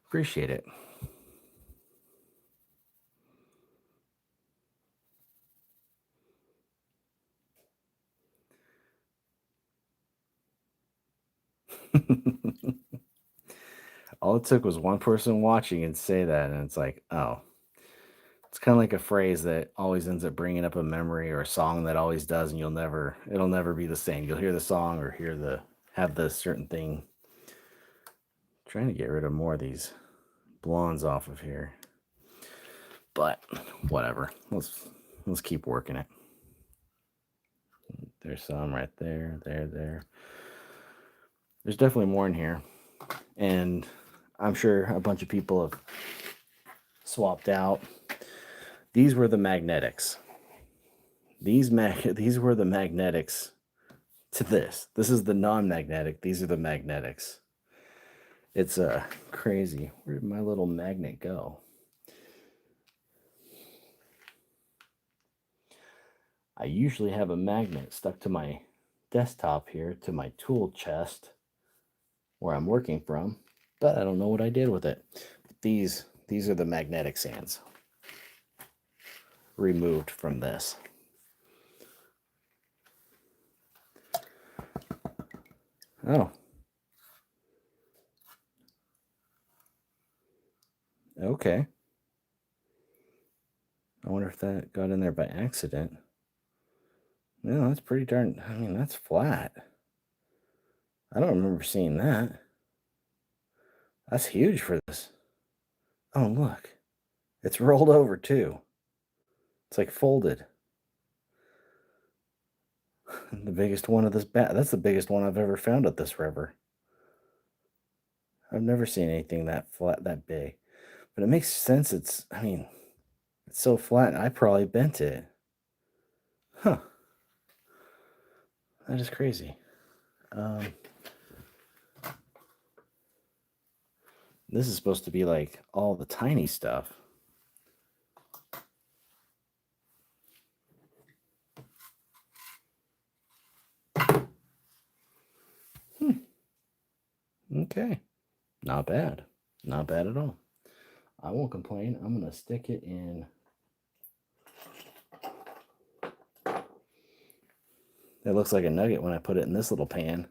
Speaker 1: Appreciate it. All it took was one person watching and say that, and it's like, oh, it's kind of like a phrase that always ends up bringing up a memory or a song that always does, and it'll never be the same. You'll hear the song or have the certain thing. Trying to get rid of more of these blondes off of here, but whatever. Let's keep working it. There's some right there, there. There's definitely more in here, and I'm sure a bunch of people have swapped out. These were the magnetics. These were the magnetics to this. This is the non-magnetic. These are the magnetics. It's crazy. Where did my little magnet go? I usually have a magnet stuck to my desktop here to my tool chest where I'm working from, but I don't know what I did with it. These are the magnetic sands removed from this. Oh. Okay. I wonder if that got in there by accident. No, that's pretty darn, I mean, that's flat. I don't remember seeing that. That's huge for this. Oh, look. It's rolled over too. It's like folded. The biggest one of this bat. That's the biggest one I've ever found at this river. I've never seen anything that flat, that big. But it makes sense. I mean, it's so flat, I probably bent it. Huh. That is crazy. This is supposed to be like all the tiny stuff. Okay. Not bad. Not bad at all. I won't complain. I'm going to stick it in. It looks like a nugget when I put it in this little pan.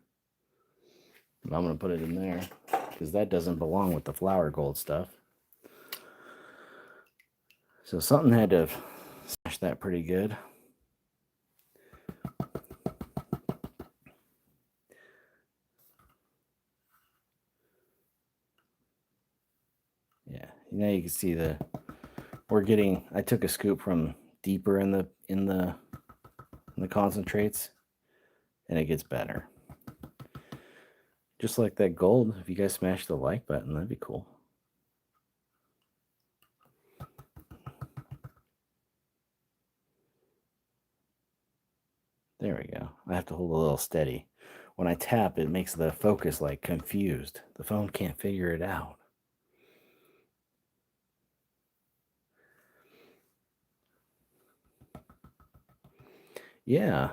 Speaker 1: I'm going to put it in there because that doesn't belong with the flour gold stuff. So something had to smash that pretty good. Yeah, now you can see I took a scoop from deeper in the concentrates, and it gets better. Just like that gold, if you guys smash the like button, that'd be cool. There we go. I have to hold a little steady. When I tap, it makes the focus like confused. The phone can't figure it out. Yeah.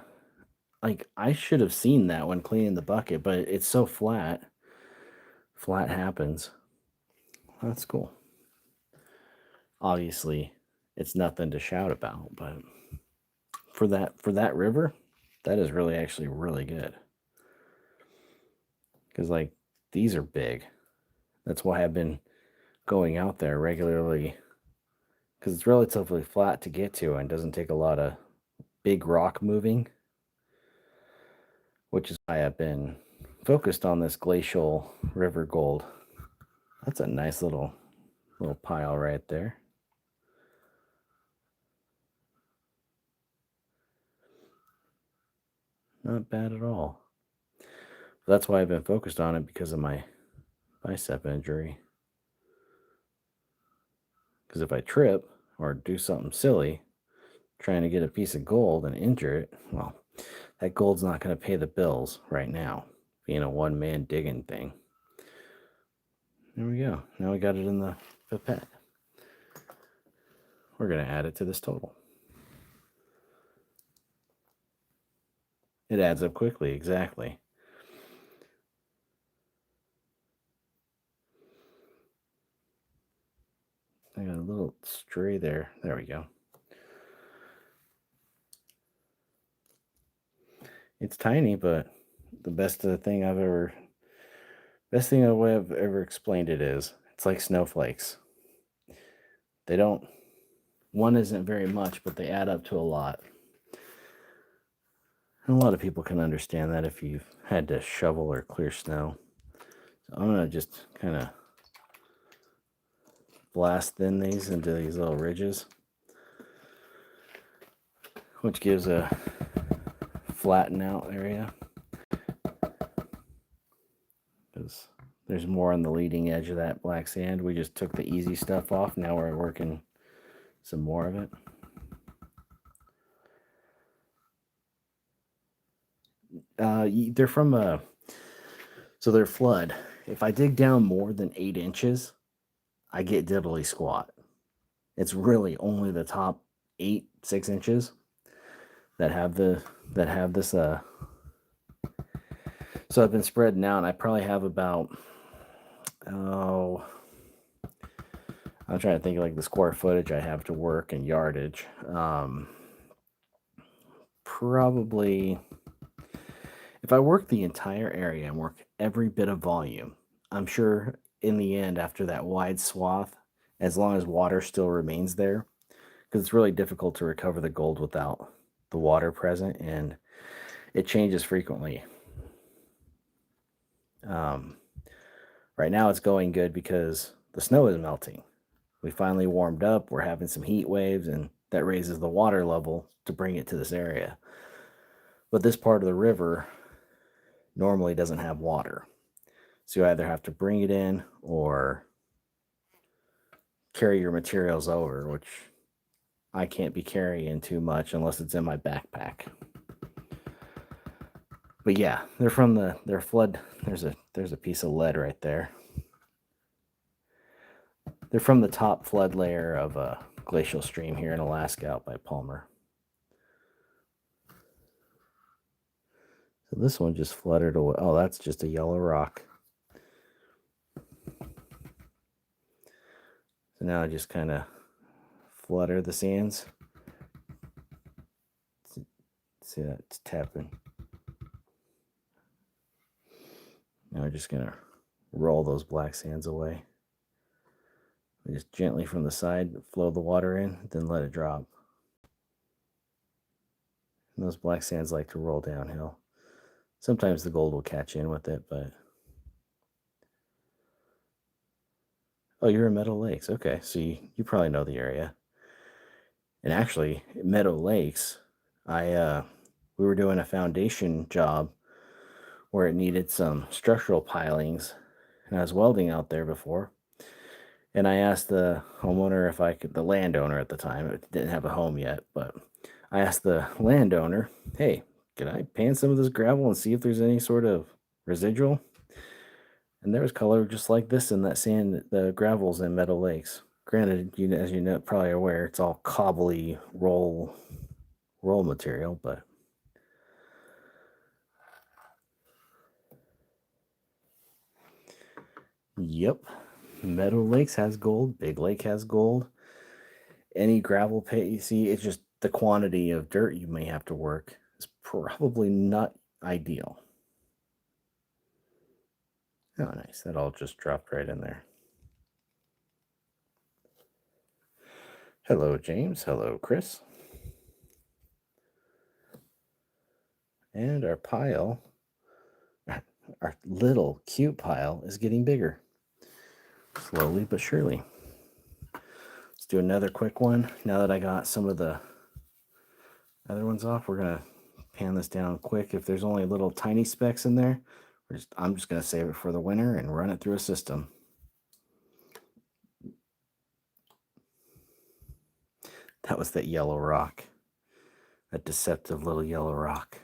Speaker 1: Like I should have seen that when cleaning the bucket, but it's so flat. Flat happens. That's cool. Obviously, it's nothing to shout about, but for that river, that is really actually really good. Because like these are big. That's why I've been going out there regularly because it's relatively flat to get to and doesn't take a lot of big rock moving, which is why I've been focused on this glacial river gold. That's a nice little pile right there. Not bad at all. That's why I've been focused on it because of my bicep injury. Because if I trip or do something silly trying to get a piece of gold and injure it, well, that gold's not going to pay the bills right now, being a one man digging thing. There we go. Now we got it in the pipette. We're going to add it to this total. It adds up quickly, exactly. I got a little stray there. There we go. It's tiny, but the best thing I've ever explained it is it's like snowflakes. They don't, one isn't very much, but they add up to a lot. And a lot of people can understand that if you've had to shovel or clear snow. So I'm going to just kind of blast thin these into these little ridges, which gives a flatten out area. Because there's more on the leading edge of that black sand. We just took the easy stuff off. Now we're working some more of it. They're from so they're flood. If I dig down more than 8 inches, I get diddly squat. It's really only the top 6 inches that have this. So I've been spreading out, and I probably have about I'm trying to think of like the square footage I have to work and yardage. Probably if I work the entire area and work every bit of volume, I'm sure in the end, after that wide swath, as long as water still remains there, because it's really difficult to recover the gold without the water present, and it changes frequently. Um, right now, it's going good because the snow is melting. We finally warmed up. We're having some heat waves, and that raises the water level to bring it to this area. But this part of the river normally doesn't have water. So you either have to bring it in or carry your materials over, which I can't be carrying too much unless it's in my backpack. But yeah, they're flood. There's a piece of lead right there. They're from the top flood layer of a glacial stream here in Alaska out by Palmer. So this one just fluttered away. Oh, that's just a yellow rock. So now I just kind of flutter the sands. See that? It's tapping. Now we're just going to roll those black sands away. We just gently from the side flow the water in, then let it drop. And those black sands like to roll downhill. Sometimes the gold will catch in with it, but... Oh, you're in Meadow Lakes. Okay, so you probably know the area. And actually, Meadow Lakes, we were doing a foundation job where it needed some structural pilings, and I was welding out there before. And I asked the homeowner if I could, the landowner at the time, it didn't have a home yet, but I asked the landowner, hey, can I pan some of this gravel and see if there's any sort of residual? And there was color just like this in that sand, the gravels in Meadow Lakes. Granted, as you know, probably aware, it's all cobbly roll material, but yep, Meadow Lakes has gold. Big Lake has gold. Any gravel pit you see, it's just the quantity of dirt you may have to work is probably not ideal. Oh, nice. That all just dropped right in there. Hello, James. Hello, Chris. And our pile, our little cute pile, is getting bigger. Slowly but surely. Let's do another quick one. Now that I got some of the other ones off, we're going to pan this down quick. If there's only little tiny specks in there, I'm just going to save it for the winter and run it through a system. That was that yellow rock. That deceptive little yellow rock.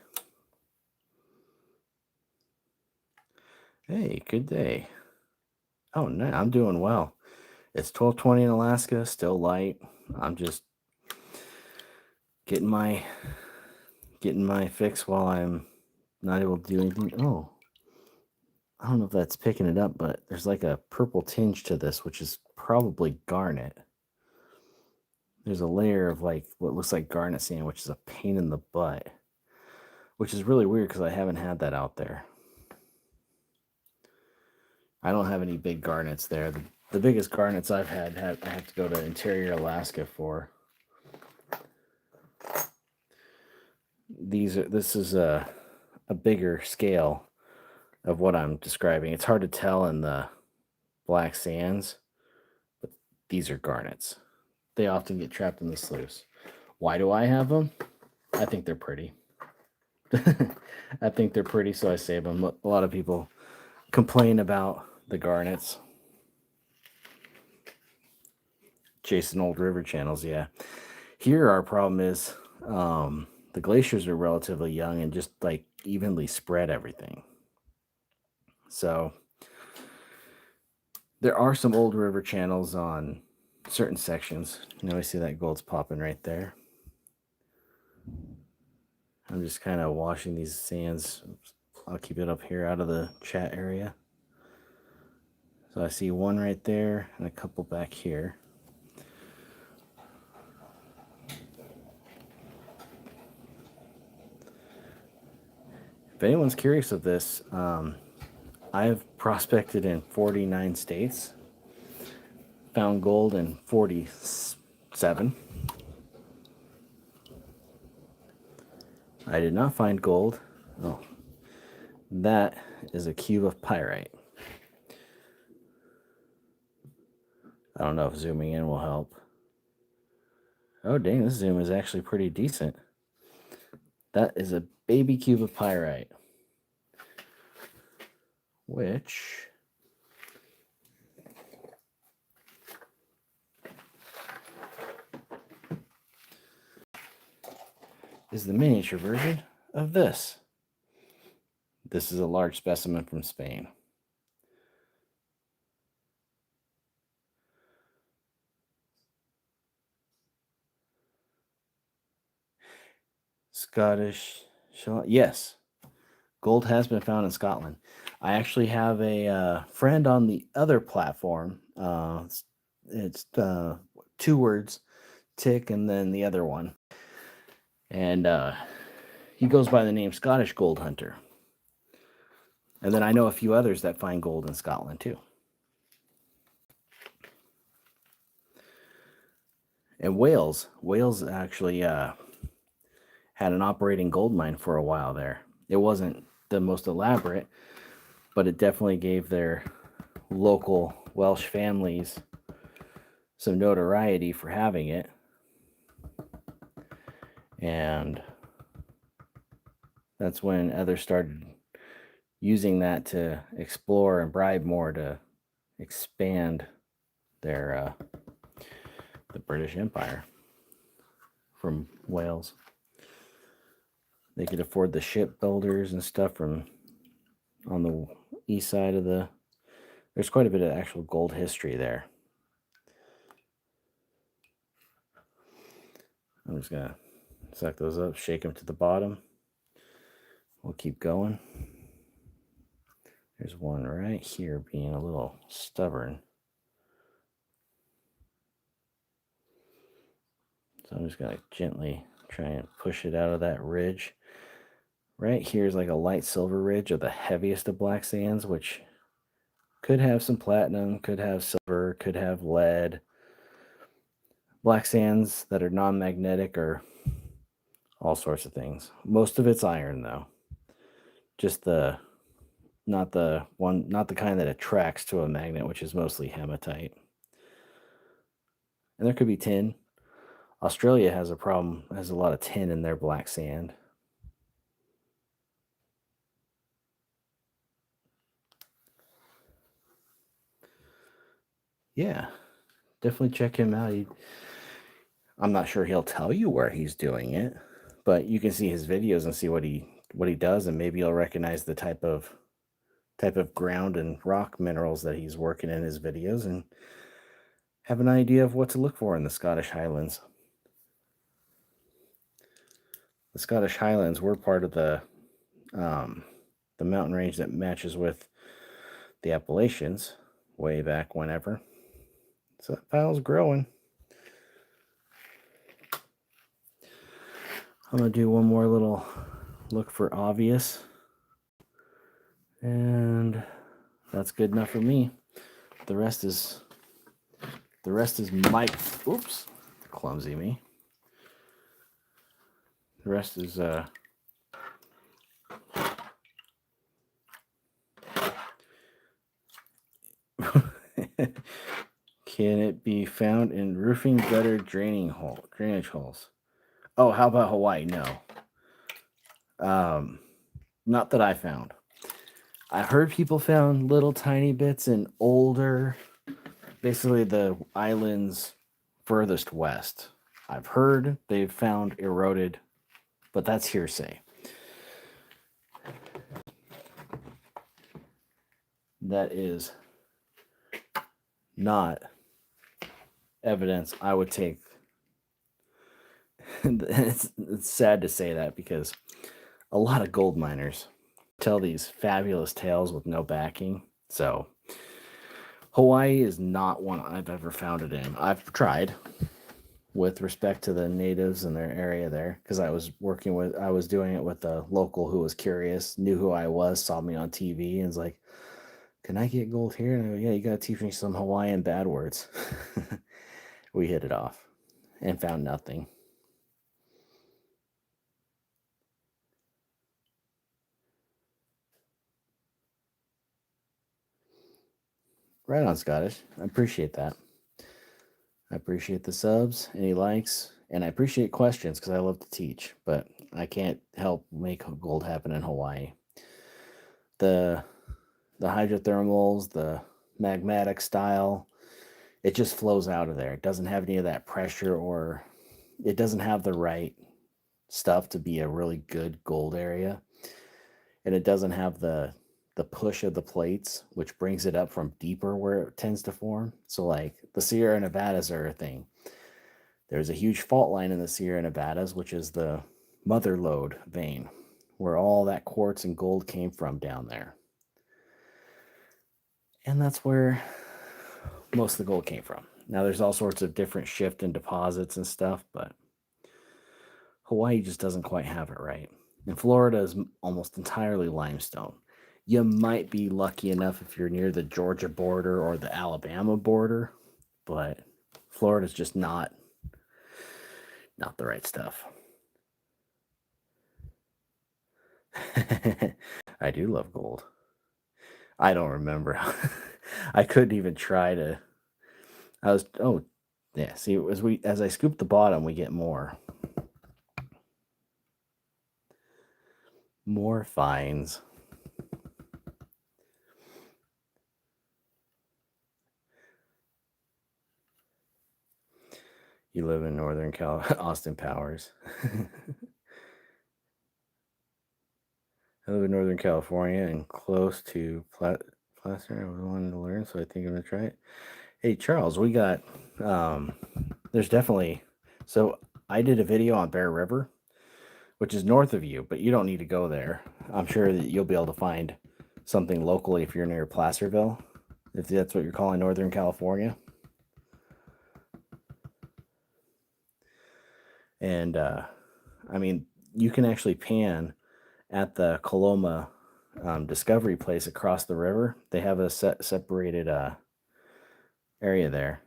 Speaker 1: Hey, good day. Oh, no, I'm doing well. It's 12:20 in Alaska, still light. I'm just getting my fix while I'm not able to do anything. Oh, I don't know if that's picking it up, but there's like a purple tinge to this, which is probably garnet. There's a layer of like what looks like garnet sand, which is a pain in the butt, which is really weird because I haven't had that out there. I don't have any big garnets there. The biggest garnets I've had, I have to go to interior Alaska for. This is a bigger scale of what I'm describing. It's hard to tell in the black sands, but these are garnets. They often get trapped in the sloughs. Why do I have them? I think they're pretty. I think they're pretty, so I save them. A lot of people complain about the garnets. Chasing old river channels, yeah. Here, our problem is the glaciers are relatively young and just like evenly spread everything. So there are some old river channels on certain sections. You know, I see that gold's popping right there. I'm just kind of washing these sands. I'll keep it up here out of the chat area. So I see one right there and a couple back here. If anyone's curious of this, I've prospected in 49 states, found gold in 47. I did not find gold. Oh, that is a cube of pyrite. I don't know if zooming in will help. Oh, dang, this zoom is actually pretty decent. That is a baby cube of pyrite, which is the miniature version of this. This is a large specimen from Spain. Scottish, yes, gold has been found in Scotland. I actually have a friend on the other platform. It's 2 words, tick, and then the other one. And he goes by the name Scottish Gold Hunter. And then I know a few others that find gold in Scotland too. And Wales actually had an operating gold mine for a while there. It wasn't the most elaborate, but it definitely gave their local Welsh families some notoriety for having it. And that's when others started using that to explore and bribe more to expand their the British Empire from Wales. They could afford the shipbuilders and stuff from on the east side of the. There's quite a bit of actual gold history there. I'm just gonna suck those up, shake them to the bottom. We'll keep going. There's one right here being a little stubborn. So I'm just going to gently try and push it out of that ridge. Right here is like a light silver ridge of the heaviest of black sands, which could have some platinum, could have silver, could have lead. Black sands that are non-magnetic are all sorts of things. Most of it's iron though. Just the not the kind that attracts to a magnet, which is mostly hematite. And there could be tin. Australia has a lot of tin in their black sand. Yeah, definitely check him out. I'm not sure he'll tell you where he's doing it, but you can see his videos and see what he does, and maybe you'll recognize the type of ground and rock minerals that he's working in his videos, and have an idea of what to look for in the Scottish Highlands. The Scottish Highlands were part of the mountain range that matches with the Appalachians way back whenever. So that pile's growing. I'm going to do one more little look for obvious. And that's good enough for me. The rest is Mike. Oops. Clumsy me. The rest is can it be found in roofing, gutter, drainage holes? Oh, how about Hawaii? No. Not that I found. I heard people found little tiny bits in older, basically the islands furthest west. I've heard they've found eroded, but that's hearsay. That is not evidence I would take. It's sad to say that because a lot of gold miners tell these fabulous tales with no backing. So Hawaii is not one I've ever found it in. I've tried with respect to the natives in their area there because I was doing it with a local who was curious, knew who I was, saw me on TV, and was like, "Can I get gold here?" And I go, "Yeah, you got to teach me some Hawaiian bad words." We hit it off and found nothing. Right on, Scottish. I appreciate that. I appreciate the subs, any likes, and I appreciate questions because I love to teach, but I can't help make gold happen in Hawaii. The hydrothermals, the magmatic style, it just flows out of there. It doesn't have any of that pressure, or it doesn't have the right stuff to be a really good gold area. And it doesn't have the push of the plates, which brings it up from deeper where it tends to form. So like the Sierra Nevadas are a thing. There's a huge fault line in the Sierra Nevadas, which is the mother lode vein, where all that quartz and gold came from down there. And that's where most of the gold came from. Now there's all sorts of different shift in deposits and stuff, but Hawaii just doesn't quite have it right. And Florida is almost entirely limestone. You might be lucky enough if you're near the Georgia border or the Alabama border, but Florida's just not the right stuff. I do love gold. I don't remember. I couldn't even try to. Yeah, see, as I scoop the bottom, we get more finds. You live in Northern Austin Powers. I live in Northern California and close to Placer. I was wanting to learn, so I think I'm gonna try it. Hey Charles, we got there's definitely, so I did a video on Bear River, which is north of you, but you don't need to go there. I'm sure that you'll be able to find something locally if you're near Placerville, if that's what you're calling Northern California. And I mean, you can actually pan at the Coloma Discovery Place across the river. They have a separated area there.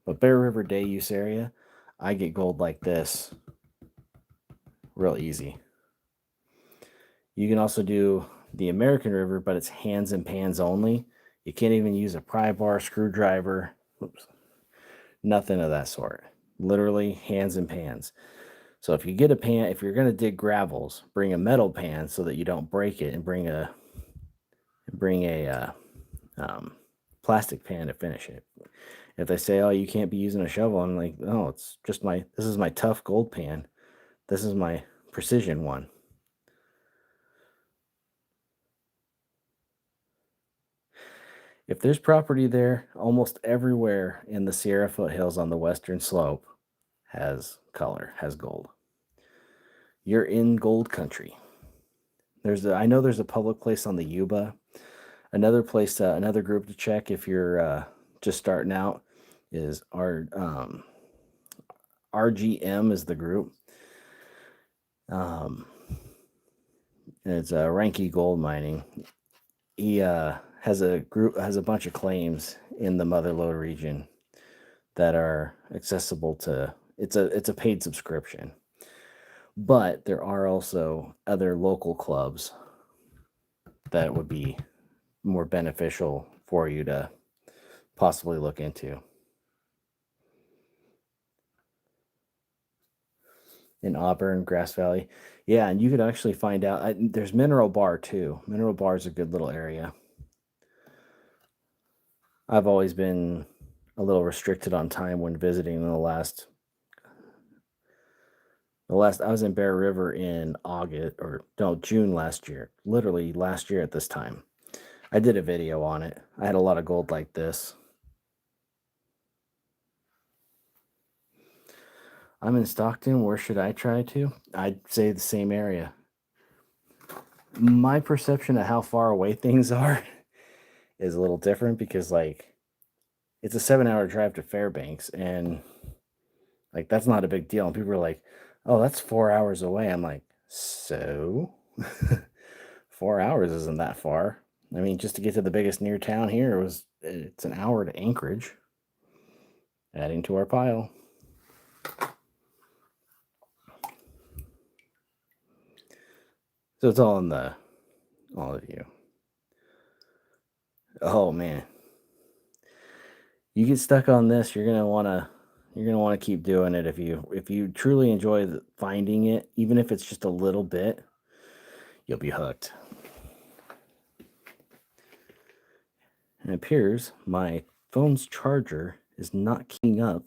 Speaker 1: But Bear River Day Use area, I get gold like this real easy. You can also do the American River, but it's hands and pans only. You can't even use a pry bar, screwdriver, oops, nothing of that sort. Literally hands and pans. So if you get a pan, if you're going to dig gravels, bring a metal pan so that you don't break it, and bring a um, plastic pan to finish it. If they say, "Oh, you can't be using a shovel," I'm like, "Oh, it's just my. This is my tough gold pan. This is my precision one." If there's property there, almost everywhere in the Sierra foothills on the western slope has color, has gold. You're in gold country. I know there's a public place on the Yuba. Another place, another group to check if you're just starting out is our RGM is the group. Um, and it's Ranky Gold Mining. He has a bunch of claims in the Mother Lode region that are accessible to. It's a paid subscription, but there are also other local clubs that would be more beneficial for you to possibly look into. In Auburn, Grass Valley. Yeah, and you could actually find out. There's Mineral Bar too. Mineral Bar is a good little area. I've always been a little restricted on time when visiting. The last I was in Bear River in August, or no, June last year. Literally last year at this time. I did a video on it. I had a lot of gold like this. I'm in Stockton. Where should I try to? I'd say the same area. My perception of how far away things are is a little different because, like, it's a 7-hour drive to Fairbanks, and like that's not a big deal. And people are like, "Oh, that's 4 hours away." I'm like, "So, 4 hours isn't that far." I mean, just to get to the biggest near town here it's an hour to Anchorage. Adding to our pile. So it's all of you. Oh man, you get stuck on this, you're gonna want to keep doing it if you truly enjoy finding it, even if it's just a little bit, you'll be hooked. And it appears my phone's charger is not keeping up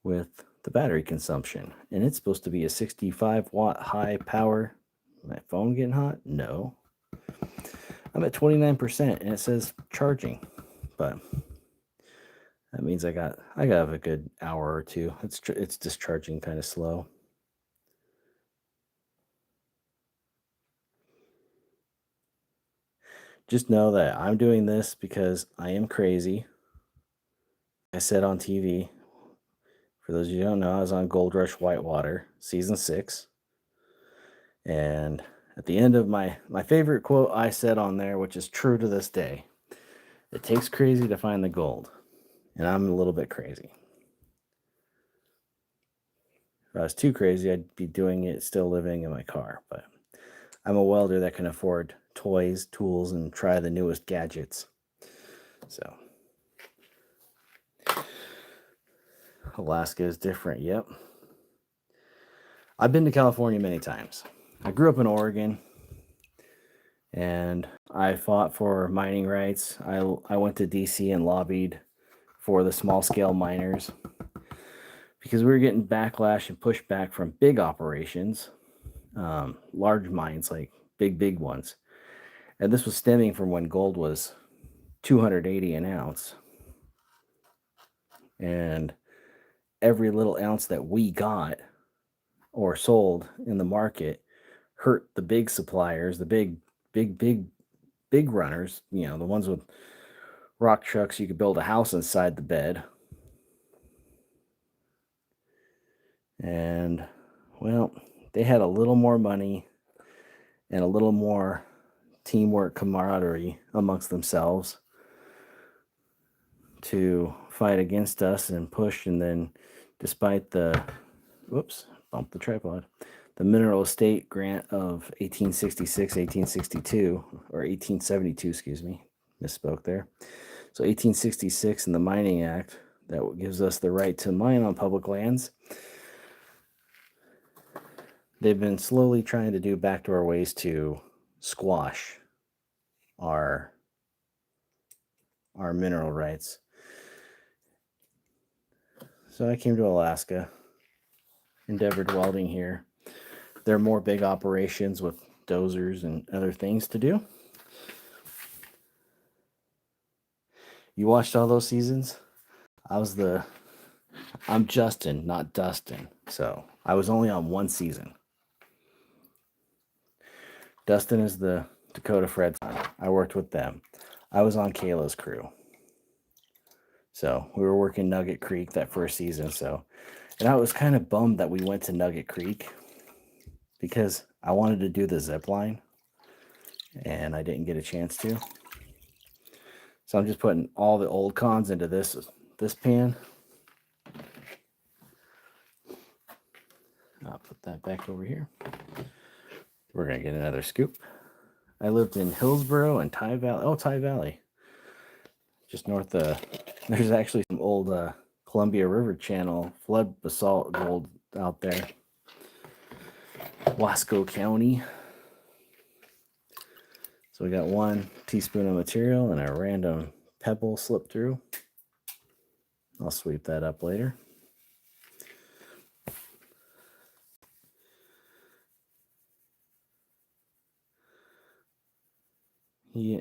Speaker 1: with the battery consumption, and it's supposed to be a 65-watt high power. My phone getting hot? No. I'm at 29% and it says charging, but that means I gotta have a good hour or two. It's discharging kind of slow. Just know that I'm doing this because I am crazy. I said on TV, for those of you who don't know, I was on Gold Rush Whitewater, season 6. And at the end of my favorite quote I said on there, which is true to this day, it takes crazy to find the gold. And I'm a little bit crazy. If I was too crazy, I'd be doing it still living in my car. But I'm a welder that can afford toys, tools, and try the newest gadgets. So Alaska is different. Yep. I've been to California many times. I grew up in Oregon and I fought for mining rights. I went to DC and lobbied for the small scale miners because we were getting backlash and pushback from big operations, large mines, like big ones. And this was stemming from when gold was 280 an ounce. And every little ounce that we got or sold in the market hurt the big suppliers, the big runners, the ones with rock trucks you could build a house inside the bed. And, well, they had a little more money and a little more teamwork camaraderie amongst themselves to fight against us and push. And then, despite the, whoops, bumped the tripod, the mineral estate grant of 1866, 1862, or 1872, excuse me, misspoke there. So 1866 and the Mining Act that gives us the right to mine on public lands. They've been slowly trying to do backdoor ways to squash our mineral rights. So I came to Alaska, endeavored welding here. There are more big operations with dozers and other things to do. You watched all those seasons? I'm Justin, not Dustin. So I was only on one season. Dustin is the Dakota Fred's son. I worked with them. I was on Kayla's crew. So we were working Nugget Creek that first season. And I was kind of bummed that we went to Nugget Creek because I wanted to do the zip line and I didn't get a chance to. So I'm just putting all the old cons into this pan. I'll put that back over here. We're going to get another scoop. I lived in Hillsboro and Ty Valley. Oh, Ty Valley. Just north of, there's actually some old Columbia River Channel flood basalt gold out there. Wasco County. So we got 1 teaspoon of material and a random pebble slipped through. I'll sweep that up later. Yeah,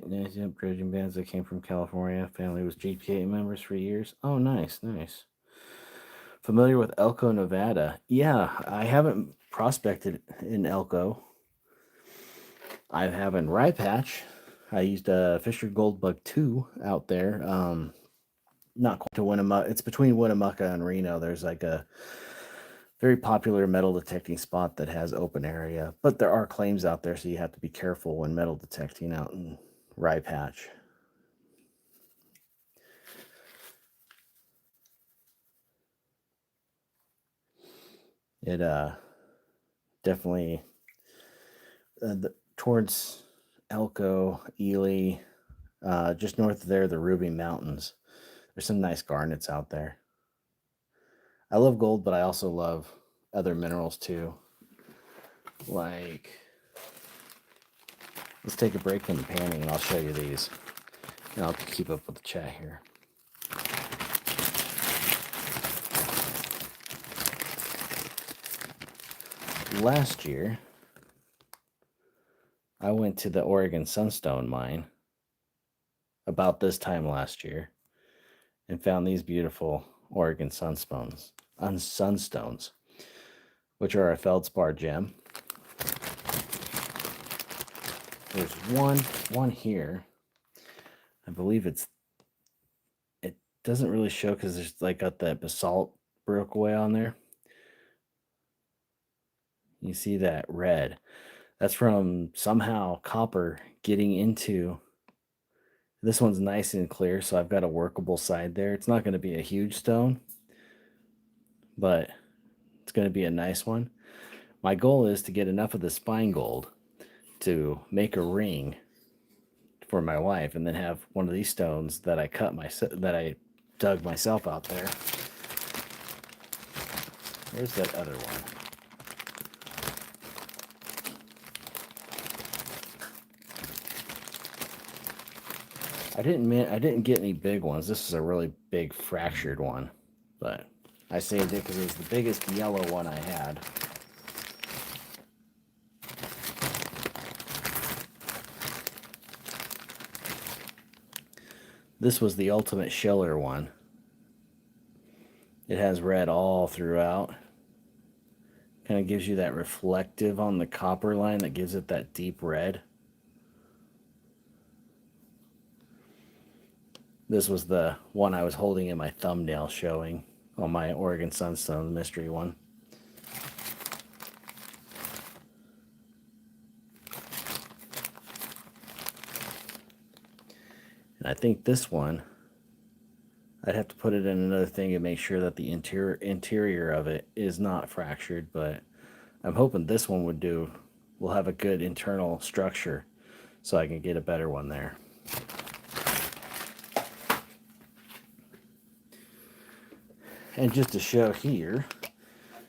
Speaker 1: dredging bands that came from California. Family was GPA members for years. Oh, nice, nice. Familiar with Elko, Nevada? Yeah, I haven't prospected in Elko. I have in Rye Patch. I used a Fisher Goldbug 2 out there. Not quite to Winnemucca. It's between Winnemucca and Reno. There's like a very popular metal detecting spot that has open area, but there are claims out there, so you have to be careful when metal detecting out in Rye Patch. It definitely towards Elko, Ely, just north of there, the Ruby Mountains. There's some nice garnets out there. I love gold, but I also love other minerals too. Like, let's take a break from the panning and I'll show you these. And I'll keep up with the chat here. Last year, I went to the Oregon Sunstone mine about this time last year and found these beautiful Oregon sunstones, which are a feldspar gem. There's one here. I believe it doesn't really show because there's like got that basalt broke away on there. You see that red. That's from somehow copper getting into. This one's nice and clear, so I've got a workable side there. It's not going to be a huge stone, but it's going to be a nice one. My goal is to get enough of this fine gold to make a ring for my wife, and then have one of these stones that I dug myself out there. Where's that other one? I didn't get any big ones. This is a really big fractured one, but I saved it because it was the biggest yellow one I had. This was the ultimate Schiller one. It has red all throughout. Kind of gives you that reflective on the copper line that gives it that deep red. This was the one I was holding in my thumbnail showing on my Oregon Sunstone mystery one. I think this one, I'd have to put it in another thing to make sure that the interior of it is not fractured, but I'm hoping this one would do. Will have a good internal structure so I can get a better one there. And just to show here,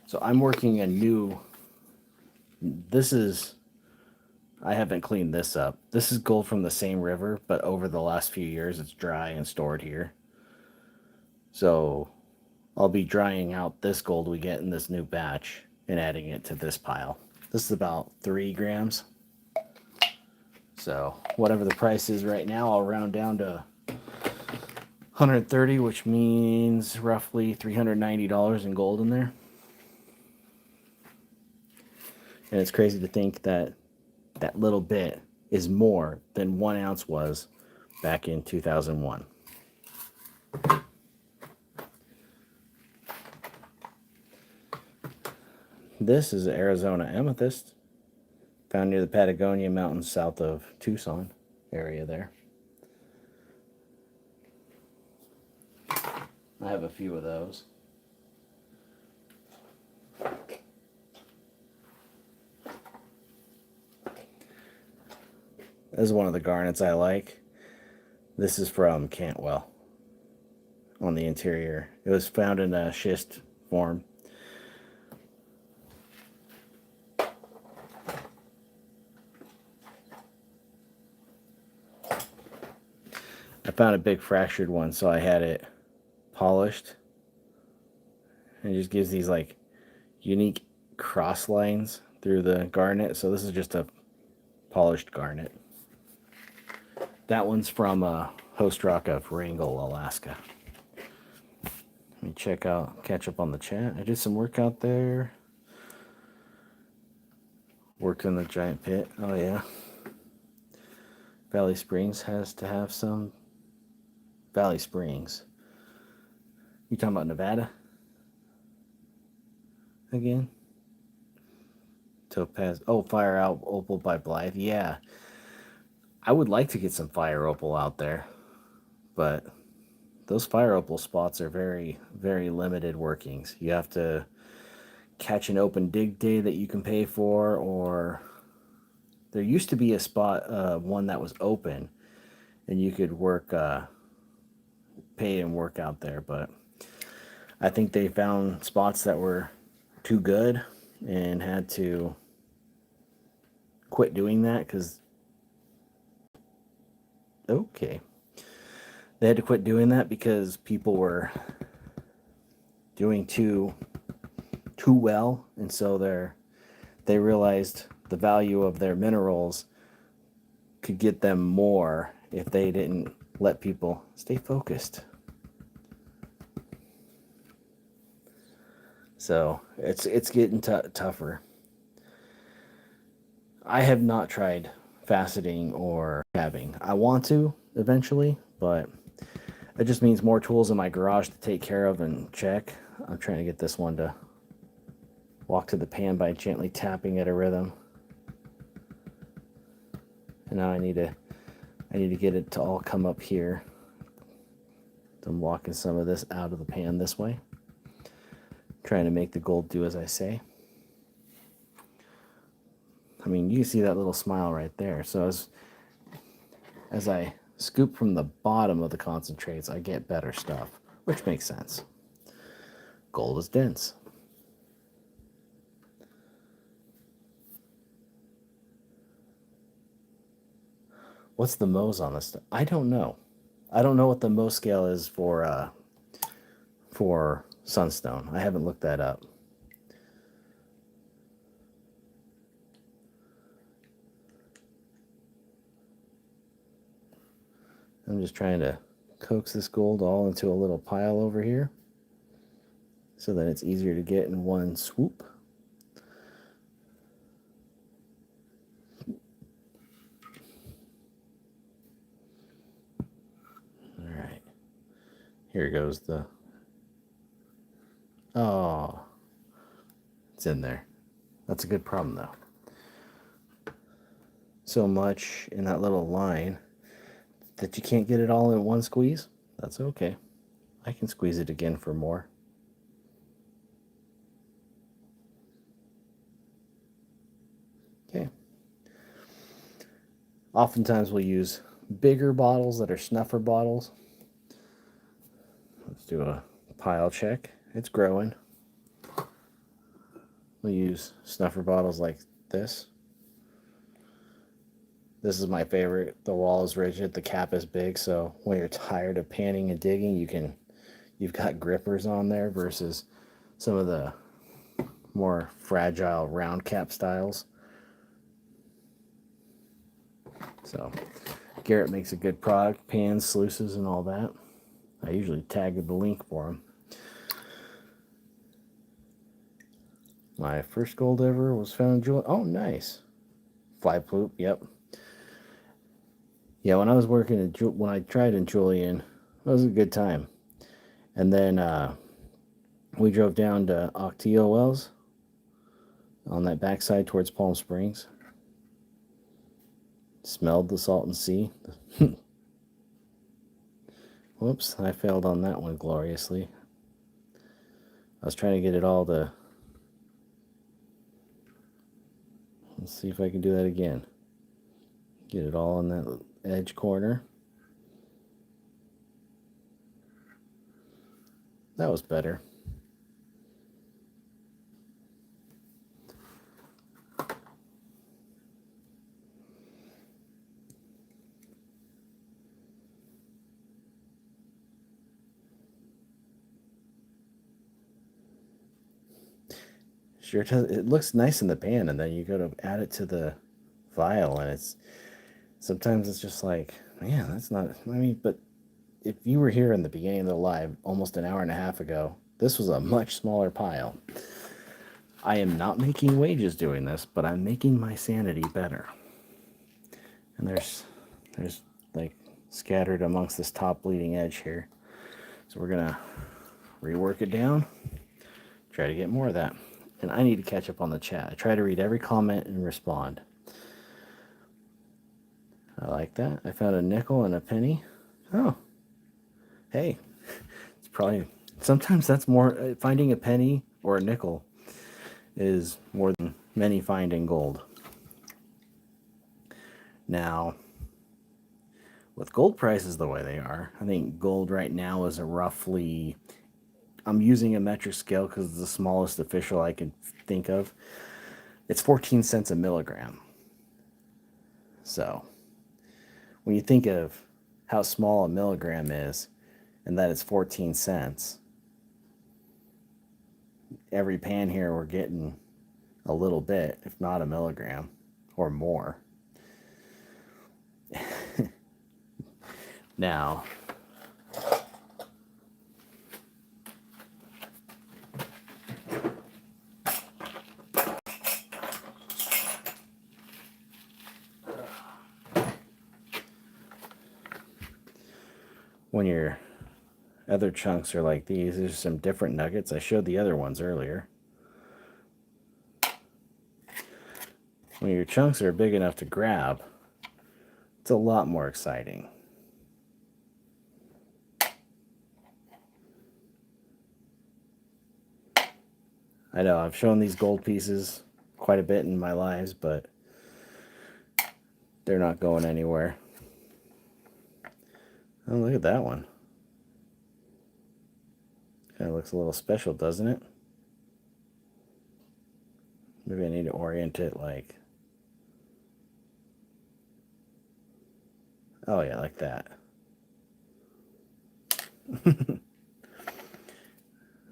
Speaker 1: so I'm working a new, this is, I haven't cleaned this up. This is gold from the same river, but over the last few years it's dry and stored here. So I'll be drying out this gold we get in this new batch and adding it to this pile. This is about 3 grams. So whatever the price is right now, I'll round down to 130, which means roughly $390 in gold in there. And it's crazy to think that that little bit is more than 1 ounce was back in 2001. This is Arizona amethyst, found near the Patagonia Mountains south of Tucson area there. I have a few of those. This is one of the garnets I like. This is from Cantwell on the interior. It was found in a schist form. I found a big fractured one, so I had it polished. And it just gives these like unique cross lines through the garnet. So this is just a polished garnet. That one's from Host Rock of Wrangell, Alaska. Let me catch up on the chat. I did some work out there. Worked in the giant pit. Oh yeah. Valley Springs has to have some. Valley Springs. You talking about Nevada? Again? Topaz. Oh, Fire Out Opal by Blythe. Yeah. I would like to get some fire opal out there, but those fire opal spots are very, very limited workings. You have to catch an open dig day that you can pay for, or there used to be a spot, one that was open, and you could work, pay and work out there, but I think they found spots that were too good and had to quit doing that because okay. They had to quit doing that because people were doing too well, and so they realized the value of their minerals could get them more if they didn't let people stay focused. So it's getting tougher. I have not tried faceting or cabbing. I want to eventually, but it just means more tools in my garage to take care of and check. I'm trying to get this one to walk to the pan by gently tapping at a rhythm. And now I need to get it to all come up here. So I'm walking some of this out of the pan this way. Trying to make the gold do as I say. I mean, you can see that little smile right there. So as I scoop from the bottom of the concentrates, I get better stuff, which makes sense. Gold is dense. What's the Mohs on this stuff? I don't know. I don't know what the Mohs scale is for sunstone. I haven't looked that up. I'm just trying to coax this gold all into a little pile over here so that it's easier to get in one swoop. All right. Here goes the... Oh, it's in there. That's a good problem, though. So much in that little line. that you can't get it all in one squeeze? That's okay. I can squeeze it again for more. Okay. Oftentimes we'll use bigger bottles that are snuffer bottles. Let's do a pile check. It's growing. We'll use snuffer bottles like this. This is my favorite. The wall is rigid, the cap is big, so when you're tired of panning and digging, you've got grippers on there versus some of the more fragile round cap styles. So Garrett makes a good product, pans, sluices, and all that. I usually tag the link for him. My first gold ever was found in Julian. Oh, nice. Fly poop, yep. Yeah, when I was working when I tried in Julian, it was a good time. And then we drove down to Ocotillo Wells on that backside towards Palm Springs. Smelled the salton sea. Whoops, I failed on that one gloriously. I was trying to get it all to... Let's see if I can do that again. Get it all in that edge corner. That was better. Sure does. It looks nice in the pan, and then you go to add it to the vial, and sometimes it's just like, man, that's not... I mean, but if you were here in the beginning of the live almost an hour and a half ago, this was a much smaller pile. I am not making wages doing this, but I'm making my sanity better. And there's like scattered amongst this top leading edge here. So we're gonna rework it down, try to get more of that. And I need to catch up on the chat. I try to read every comment and respond. I like that. I found a nickel and a penny. Oh, hey, it's probably... Sometimes that's more... Finding a penny or a nickel is more than many find in gold. Now, with gold prices the way they are, I think gold right now is a roughly... I'm using a metric scale because it's the smallest official I can think of. It's 14 cents a milligram. So, when you think of how small a milligram is, and that it's 14 cents, every pan here we're getting a little bit, if not a milligram or more. Now, when your other chunks are like these, there's some different nuggets. I showed the other ones earlier. When your chunks are big enough to grab, it's a lot more exciting. I know I've shown these gold pieces quite a bit in my lives, but they're not going anywhere. Oh, look at that one. Kind of looks a little special, doesn't it? Maybe I need to orient it like... Oh yeah, like that.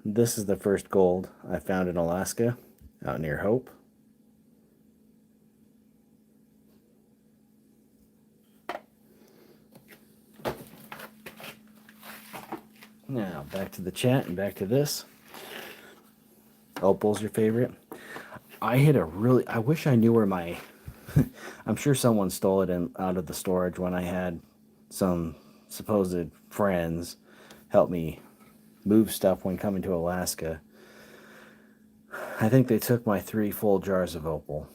Speaker 1: This is the first gold I found in Alaska, out near Hope. Now, back to the chat and back to this. Opal's your favorite? I hit a really... I wish I knew where my... I'm sure someone stole it out of the storage when I had some supposed friends help me move stuff when coming to Alaska. I think they took my 3 full jars of opal.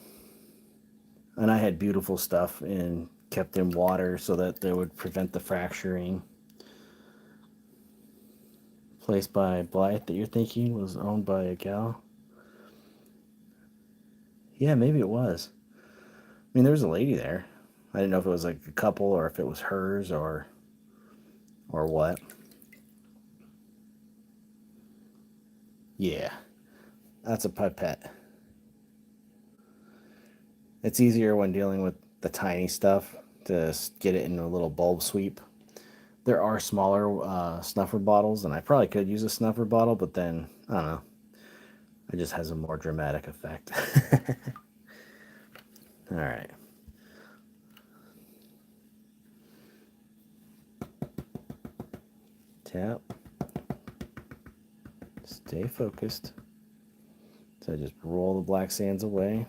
Speaker 1: And I had beautiful stuff in kept in water so that they would prevent the fracturing. Place by Blythe that you're thinking was owned by a gal. Yeah, maybe it was. I mean, there was a lady there. I didn't know if it was like a couple or if it was hers or what. Yeah, that's a pipette. It's easier when dealing with the tiny stuff to get it in a little bulb sweep. There are smaller snuffer bottles, and I probably could use a snuffer bottle, but then, I don't know, it just has a more dramatic effect. All right. Tap. Stay focused. So I just roll the black sands away.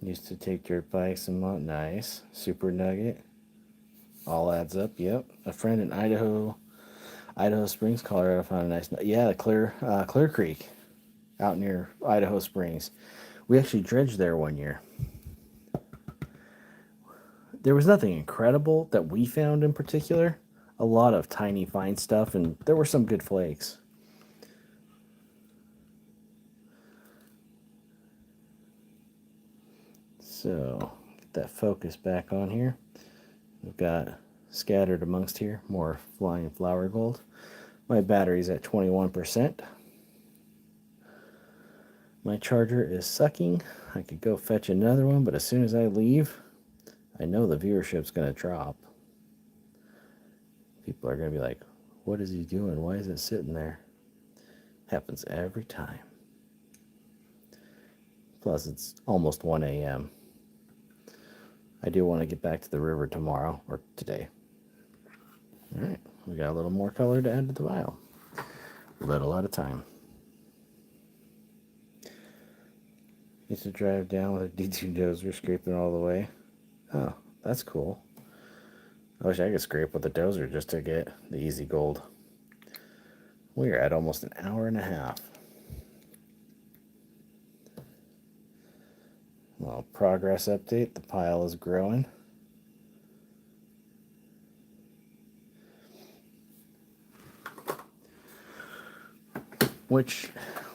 Speaker 1: Used to take dirt bikes and mount. Nice. Super nugget. All adds up. Yep. A friend in Idaho Springs, Colorado found a nice. Yeah, the Clear Creek, out near Idaho Springs. We actually dredged there one year. There was nothing incredible that we found in particular. A lot of tiny fine stuff, and there were some good flakes. So get that focus back on here. We've got scattered amongst here more flying flower gold. My battery's at 21%. My charger is sucking. I could go fetch another one, but as soon as I leave, I know the viewership's going to drop. People are going to be like, what is he doing? Why is it sitting there? Happens every time. Plus, it's almost 1 a.m. I do want to get back to the river tomorrow, or today. All right, we got a little more color to add to the vial. A little at a time. Used to drive down with a D2 dozer, scraping all the way. Oh, that's cool. I wish I could scrape with a dozer just to get the easy gold. We're at almost an hour and a half. Well, progress update. The pile is growing. Which,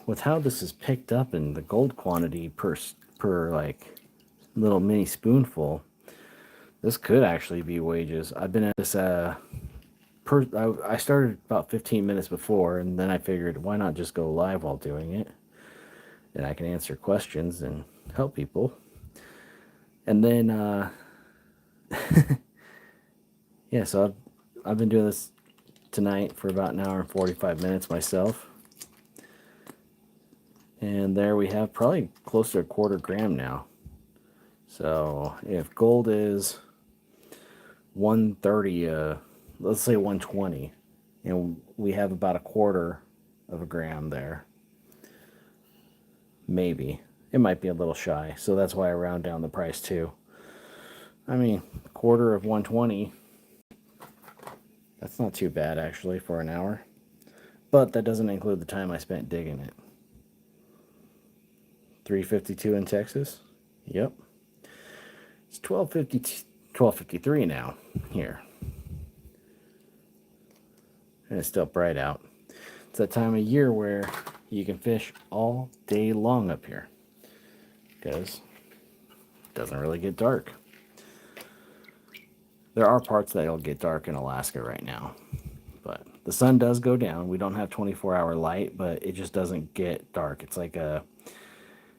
Speaker 1: with how this is picked up and the gold quantity per like little mini spoonful, this could actually be wages. I've been at this I started about 15 minutes before, and then I figured why not just go live while doing it, and I can answer questions and help people. And then yeah, so I've been doing this tonight for about an hour and 45 minutes myself. And there we have probably close to a quarter gram now. So if gold is 130, let's say 120, and we have about a quarter of a gram there. Maybe. It might be a little shy, so that's why I round down the price too. I mean, a quarter of 120, that's not too bad actually for an hour. But that doesn't include the time I spent digging it. 352 in Texas. Yep. It's 12:53 now here. And it's still bright out. It's that time of year where you can fish all day long up here because it doesn't really get dark. There are parts that it'll get dark in Alaska right now, but the sun does go down. We don't have 24-hour light, but it just doesn't get dark. It's like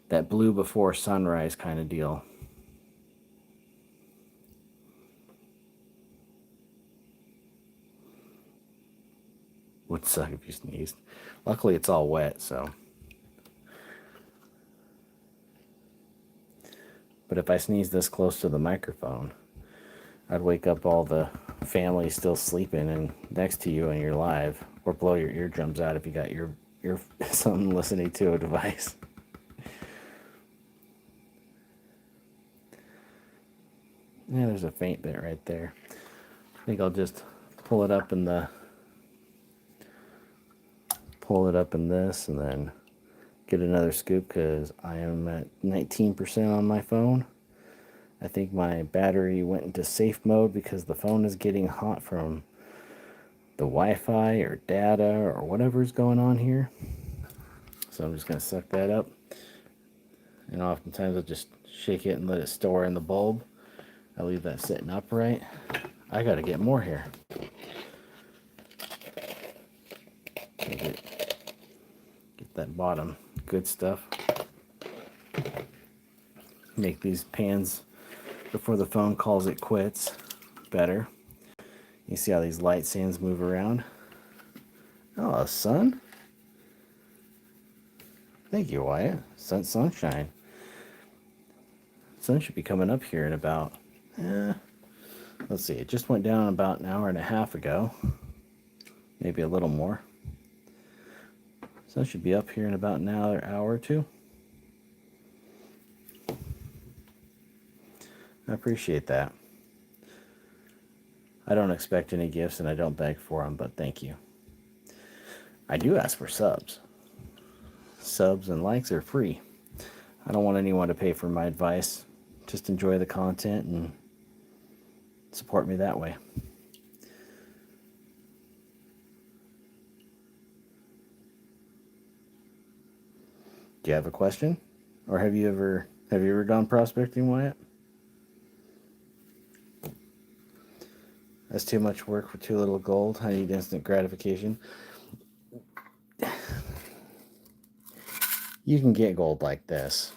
Speaker 1: that blue before sunrise kind of deal. Would suck if you sneezed. Luckily, it's all wet, so. But if I sneeze this close to the microphone, I'd wake up all the family still sleeping and next to you and you're live, or blow your eardrums out if you got your something listening to a device. Yeah, there's a faint bit right there. I think I'll just pull it up in the pull it up in this and then get another scoop because I am at 19% on my phone. I think my battery went into safe mode because the phone is getting hot from the Wi-Fi or data or whatever's going on here. So I'm just going to suck that up. And oftentimes I'll just shake it and let it store in the bulb. I leave that sitting upright. I got to get more here. Get that bottom good stuff. Make these pans before the phone calls it quits better. You see how these light sands move around? Oh, sun. Thank you, Wyatt. Sunshine. Sun should be coming up here in about, let's see, it just went down about an hour and a half ago. Maybe a little more. Sun should be up here in about another hour or two. I appreciate that. I don't expect any gifts and I don't beg for them, but thank you. I do ask for subs. Subs and likes are free. I don't want anyone to pay for my advice. Just enjoy the content and support me that way. Do you have a question? Or have you ever gone prospecting, Wyatt? That's too much work for too little gold. I need instant gratification. You can get gold like this.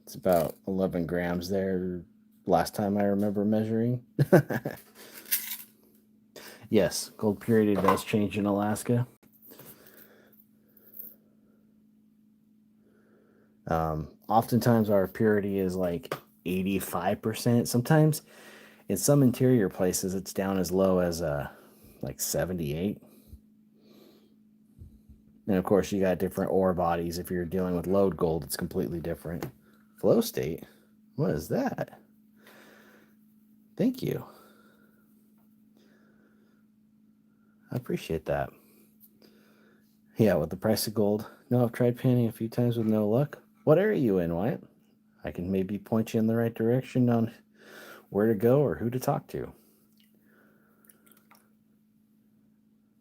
Speaker 1: It's about 11 grams there last time I remember measuring. Yes, gold purity does change in Alaska. Oftentimes our purity is like 85%. Sometimes in some interior places it's down as low as like 78. And of course you got different ore bodies. If you're dealing with lode gold, it's completely different. Flow state? What is that? Thank you. I appreciate that. Yeah, with the price of gold. No, I've tried panning a few times with no luck. What area are you in, Wyatt? I can maybe point you in the right direction on where to go or who to talk to.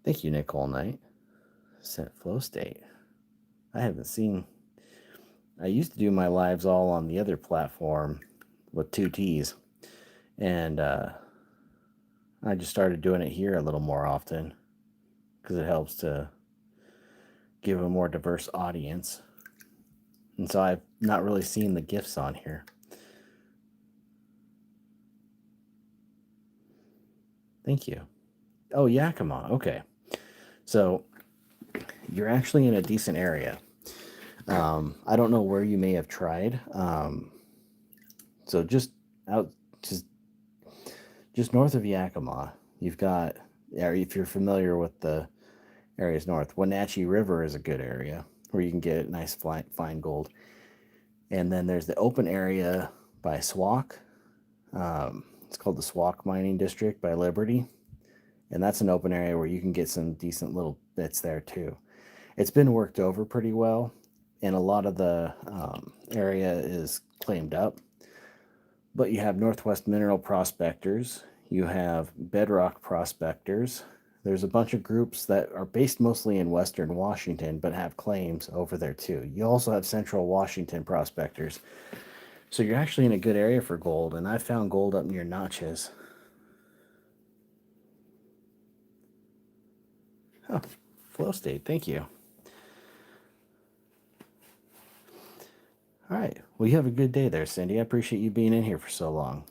Speaker 1: Thank you, Nicole Knight. Set flow state. I haven't seen. I used to do my lives all on the other platform with 2 T's. And I just started doing it here a little more often because it helps to give a more diverse audience. And so I've not really seen the gifts on here. Thank you. Oh, Yakima. Okay. So you're actually in a decent area. I don't know where you may have tried. So just north of Yakima, you've got, if you're familiar with the areas north, Wenatchee River is a good area where you can get nice fine gold. And then there's the open area by Swak. It's called the Swak Mining District by Liberty. And that's an open area where you can get some decent little bits there too. It's been worked over pretty well, and a lot of the area is claimed up. But you have Northwest Mineral Prospectors, you have Bedrock Prospectors. There's a bunch of groups that are based mostly in Western Washington, but have claims over there too. You also have Central Washington Prospectors. So you're actually in a good area for gold, and I found gold up near Notches. Oh, flow state, thank you. All right, well, you have a good day there, Cindy. I appreciate you being in here for so long.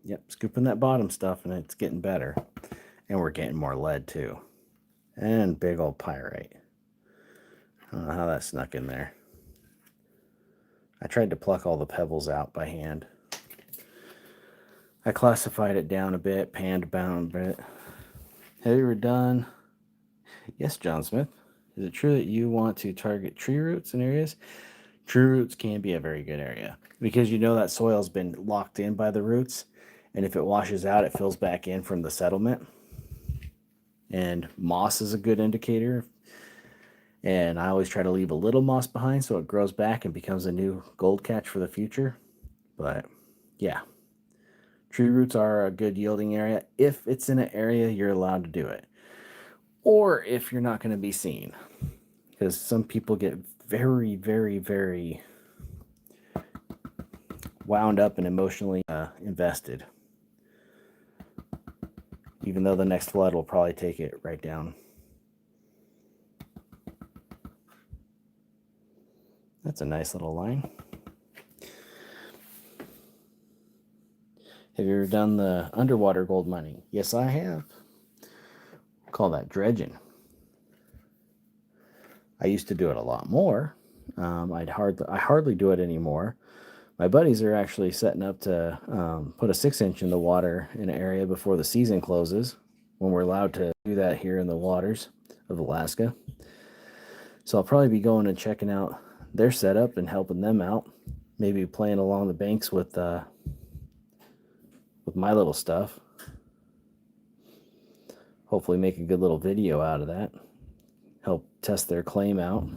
Speaker 1: Yep, scooping that bottom stuff, and it's getting better. And we're getting more lead, too. And big old pyrite. I don't know how that snuck in there. I tried to pluck all the pebbles out by hand. I classified it down a bit, panned down a bit. Have you ever done? Yes, John Smith. Is it true that you want to target tree roots in areas? Tree roots can be a very good area because you know that soil's been locked in by the roots. And if it washes out, it fills back in from the settlement. And moss is a good indicator. And I always try to leave a little moss behind so it grows back and becomes a new gold catch for the future. But yeah, tree roots are a good yielding area if it's in an area you're allowed to do it, or if you're not going to be seen. Because some people get very, very, very wound up and emotionally invested, even though the next flood will probably take it right down. That's a nice little line. Have you ever done the underwater gold mining? Yes, I have. Call that dredging. I used to do it a lot more. I hardly do it anymore. My buddies are actually setting up to put a 6-inch in the water in an area before the season closes, when we're allowed to do that here in the waters of Alaska. So I'll probably be going and checking out their setup and helping them out. Maybe playing along the banks with my little stuff. Hopefully make a good little video out of that. Help test their claim out.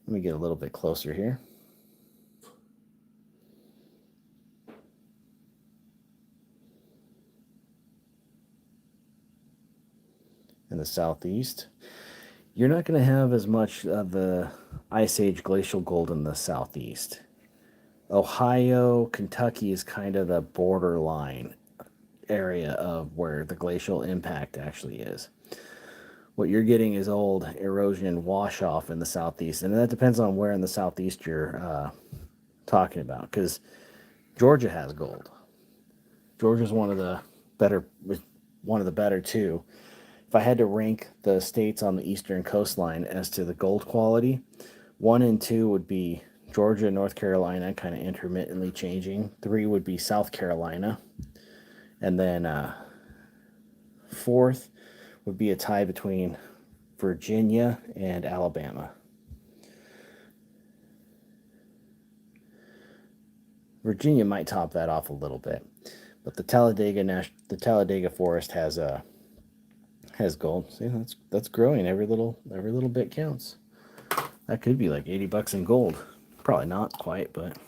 Speaker 1: Let me get a little bit closer here. In the southeast, you're not going to have as much of the Ice Age glacial gold in the southeast. Ohio, Kentucky is kind of the borderline area of where the glacial impact actually is. What you're getting is old erosion wash off in the southeast, and that depends on where in the southeast you're talking about, because Georgia has gold. Georgia's one of the better too. If I had to rank the states on the eastern coastline as to the gold quality, 1 and 2 would be Georgia, North Carolina, kind of intermittently changing. 3 would be South Carolina. And then 4th would be a tie between Virginia and Alabama. Virginia might top that off a little bit, but the Talladega Forest has gold. See, that's growing. Every little bit counts. That could be like $80 in gold. Probably not quite, but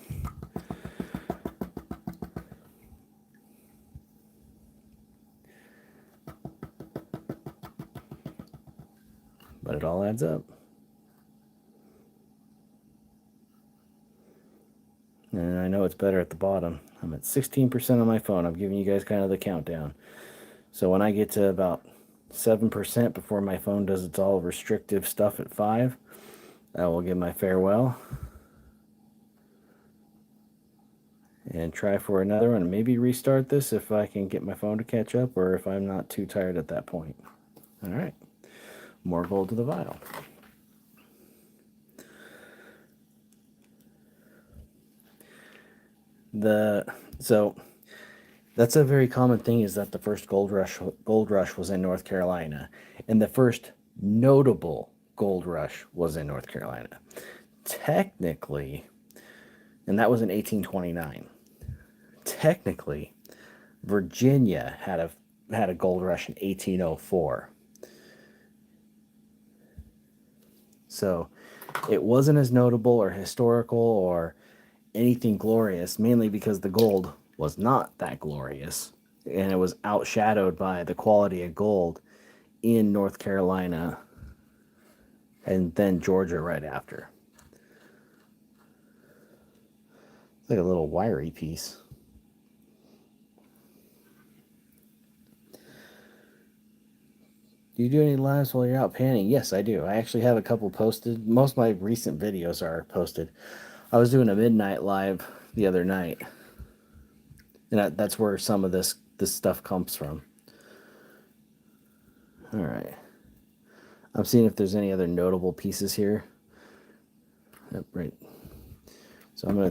Speaker 1: it all adds up. And I know it's better at the bottom. I'm at 16% on my phone. I'm giving you guys kind of the countdown. So when I get to about 7% before my phone does its all restrictive stuff at 5, I will give my farewell and try for another one, and maybe restart this if I can get my phone to catch up, or if I'm not too tired at that point. All right, more gold to the vial. So that's a very common thing, is that the first gold rush was in North Carolina, and the first notable gold rush was in North Carolina. Technically, and that was in 1829. Technically, Virginia had a gold rush in 1804. So it wasn't as notable or historical or anything glorious, mainly because the gold was not that glorious, and it was outshadowed by the quality of gold in North Carolina and then Georgia right after. It's like a little wiry piece. Do you do any lives while you're out panning? Yes, I do. I actually have a couple posted. Most of my recent videos are posted. I was doing a midnight live the other night, and that's where some of this stuff comes from. All right. I'm seeing if there's any other notable pieces here. Yep, right. So I'm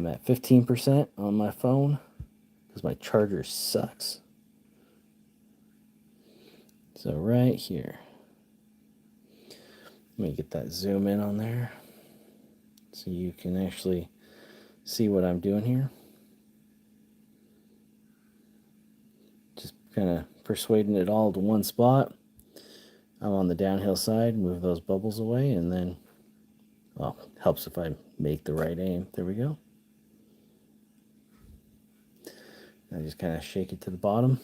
Speaker 1: at 15% on my phone because my charger sucks. So right here. Let me get that zoom in on there so you can actually see what I'm doing here. Just kind of persuading it all to one spot. I'm on the downhill side, move those bubbles away, and then, well, helps if I make the right aim. There we go. I just kind of shake it to the bottom.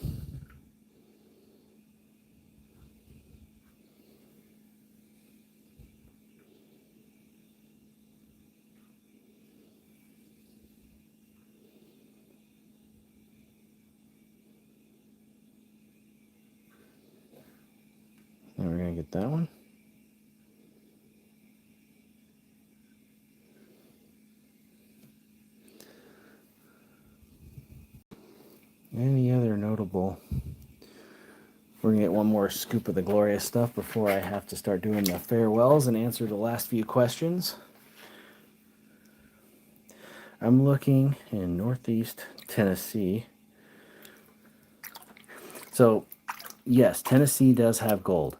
Speaker 1: And we're going to get that one. Any other notable? We're going to get one more scoop of the glorious stuff before I have to start doing the farewells and answer the last few questions. I'm looking in northeast Tennessee. So, yes, Tennessee does have gold.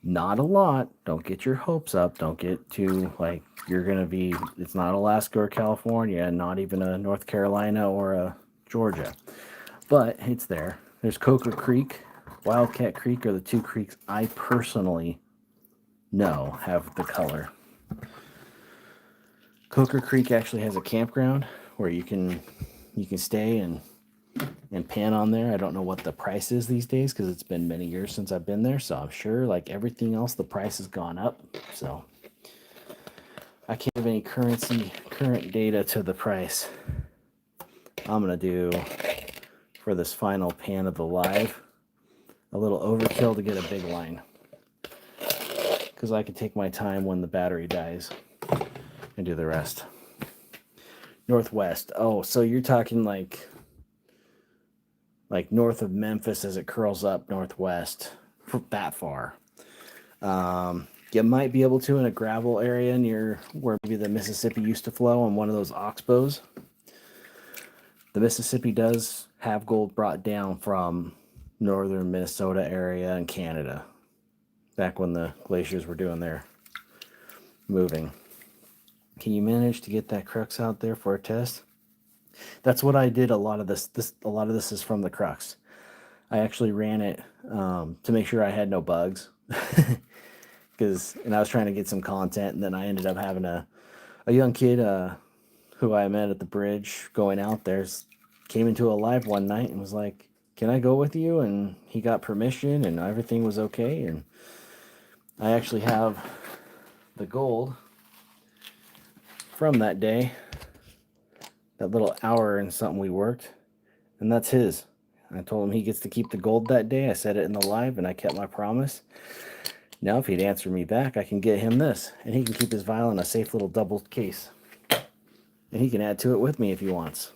Speaker 1: Not a lot. Don't get your hopes up. Don't get too, like, you're going to be, it's not Alaska or California, not even a North Carolina or a Georgia. But it's there. There's Coker Creek, Wildcat Creek are the two creeks I personally know have the color. Coker Creek actually has a campground where you can stay and pan on there. I don't know what the price is these days because it's been many years since I've been there, so I'm sure like everything else the price has gone up. So I can't give any current data to the price. I'm gonna do for this final pan of the live a little overkill to get a big line because I can take my time when the battery dies and do the rest. Northwest. Oh, so you're talking like north of Memphis as it curls up northwest, that far. You might be able to in a gravel area near where maybe the Mississippi used to flow on one of those oxbows. The Mississippi does have gold brought down from northern Minnesota area and Canada back when the glaciers were doing their moving. Can you manage to get that crux out there for a test? That's what I did. A lot of this is from the crux. I actually ran it to make sure I had no bugs, and I was trying to get some content, and then I ended up having a young kid who I met at the bridge going out there came into a live one night and was like, "Can I go with you?" And he got permission, and everything was okay. And I actually have the gold from that day, that little hour and something we worked, and that's his. I told him he gets to keep the gold that day. I said it in the live, and I kept my promise. Now, if he'd answer me back, I can get him this, and he can keep his vial in a safe little double case. And he can add to it with me if he wants.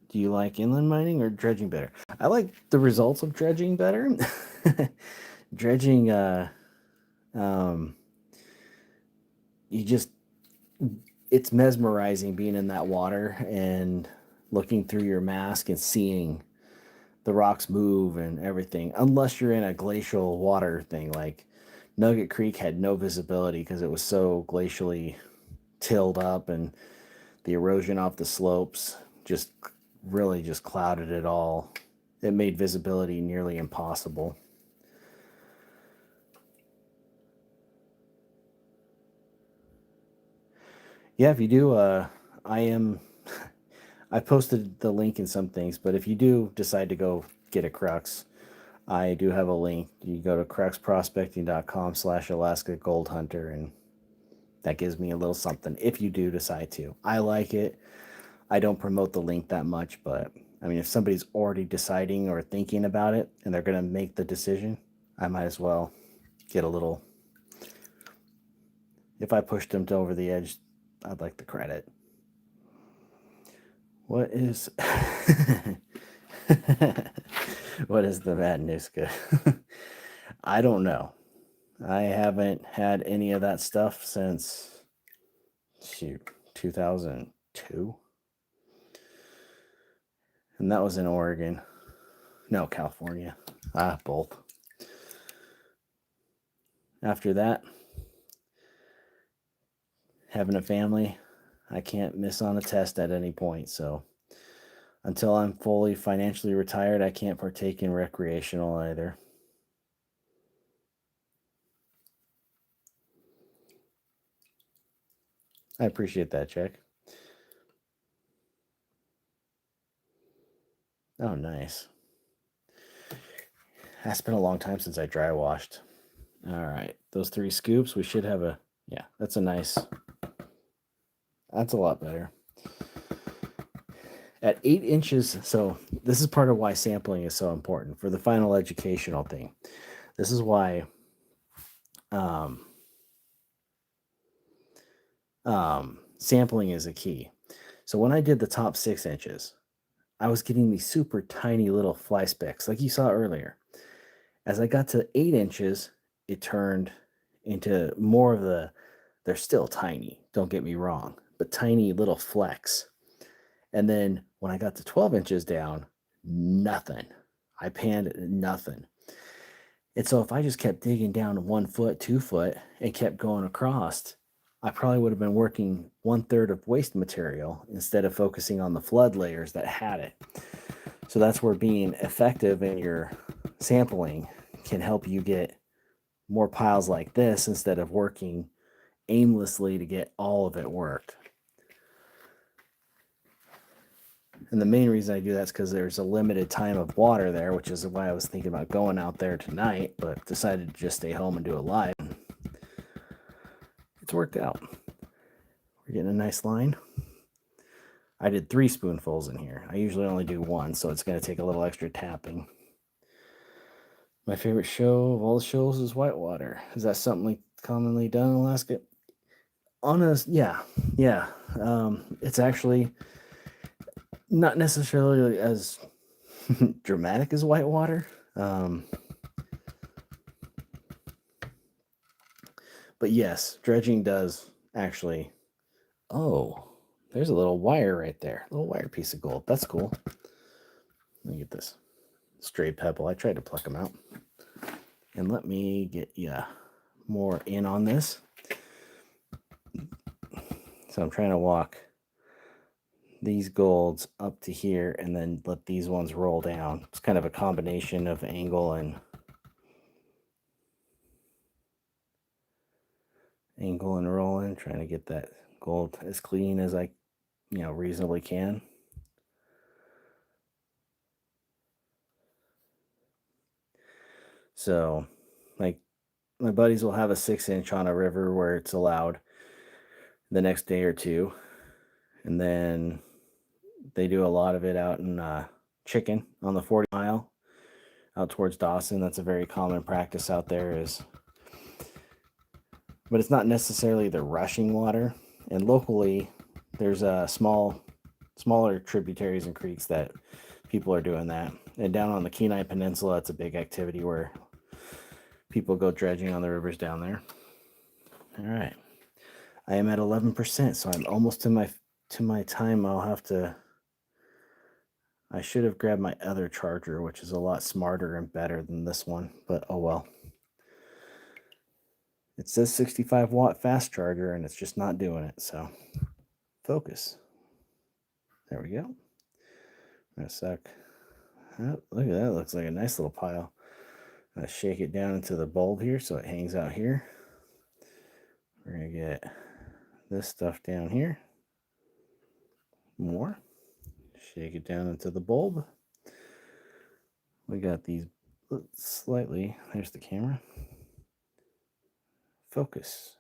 Speaker 1: Do you like inland mining or dredging better? I like the results of dredging better. Dredging, it's mesmerizing being in that water and looking through your mask and seeing the rocks move and everything, unless you're in a glacial water thing. Like Nugget Creek had no visibility because it was so glacially tilled up, and the erosion off the slopes just really just clouded it all. It made visibility nearly impossible. Yeah, if you do, I posted the link in some things, but if you do decide to go get a crux, I do have a link. You go to cruxprospecting.com/Alaska Gold Hunter, and that gives me a little something if you do decide to. I like it. I don't promote the link that much, but I mean, if somebody's already deciding or thinking about it and they're going to make the decision, I might as well get a little. If I pushed them to over the edge, I'd like the credit. What is what is the Matanuska? I don't know. I haven't had any of that stuff since 2002. And that was in Oregon. No, California. Both. After that, having a family, I can't miss on a test at any point. So until I'm fully financially retired, I can't partake in recreational either. I appreciate that, Jack. Oh, nice. It's been a long time since I dry washed. All right, those 3 scoops, we should have a, yeah, that's a lot better. At 8 inches, so this is part of why sampling is so important for the final educational thing. This is why um, sampling is a key. So when I did the top 6 inches, I was getting these super tiny little fly specks, like you saw earlier. As I got to 8 inches, it turned into more of they're still tiny, don't get me wrong, but tiny little flecks. And then when I got to 12 inches down, nothing. I panned nothing. And so if I just kept digging down 1 foot, 2 foot, and kept going across, I probably would have been working 1/3 of waste material instead of focusing on the flood layers that had it. So that's where being effective in your sampling can help you get more piles like this instead of working aimlessly to get all of it worked. And the main reason I do that is because there's a limited time of water there, which is why I was thinking about going out there tonight, but decided to just stay home and do it live. It's worked out. We're getting a nice line. I did 3 spoonfuls in here. I usually only do 1, so it's going to take a little extra tapping. My favorite show of all the shows is Whitewater. Is that something like commonly done in Alaska? Yeah. It's actually not necessarily as dramatic as Whitewater. But yes, dredging does actually. Oh, there's a little wire right there. A little wire piece of gold. That's cool. Let me get this stray pebble. I tried to pluck them out. And let me get more in on this. So I'm trying to walk these golds up to here and then let these ones roll down. It's kind of a combination of angle and rolling, trying to get that gold as clean as I reasonably can. So like my buddies will have a 6-inch on a river where it's allowed the next day or two, and then they do a lot of it out in Chicken on the 40 mile out towards Dawson. That's a very common practice out there, but it's not necessarily the rushing water. And locally there's smaller tributaries and creeks that people are doing that. And down on the Kenai Peninsula, it's a big activity where people go dredging on the rivers down there. All right, I am at 11%, so I'm almost to my time. I should have grabbed my other charger, which is a lot smarter and better than this one, but oh well. It says 65-watt fast charger, and it's just not doing it, so focus. There we go. I'm gonna suck. Oh, look at that. Looks like a nice little pile. I'm gonna shake it down into the bulb here so it hangs out here. We're gonna get this stuff down here. More. Shake it down into the bulb. We got these slightly. There's the camera. Focus.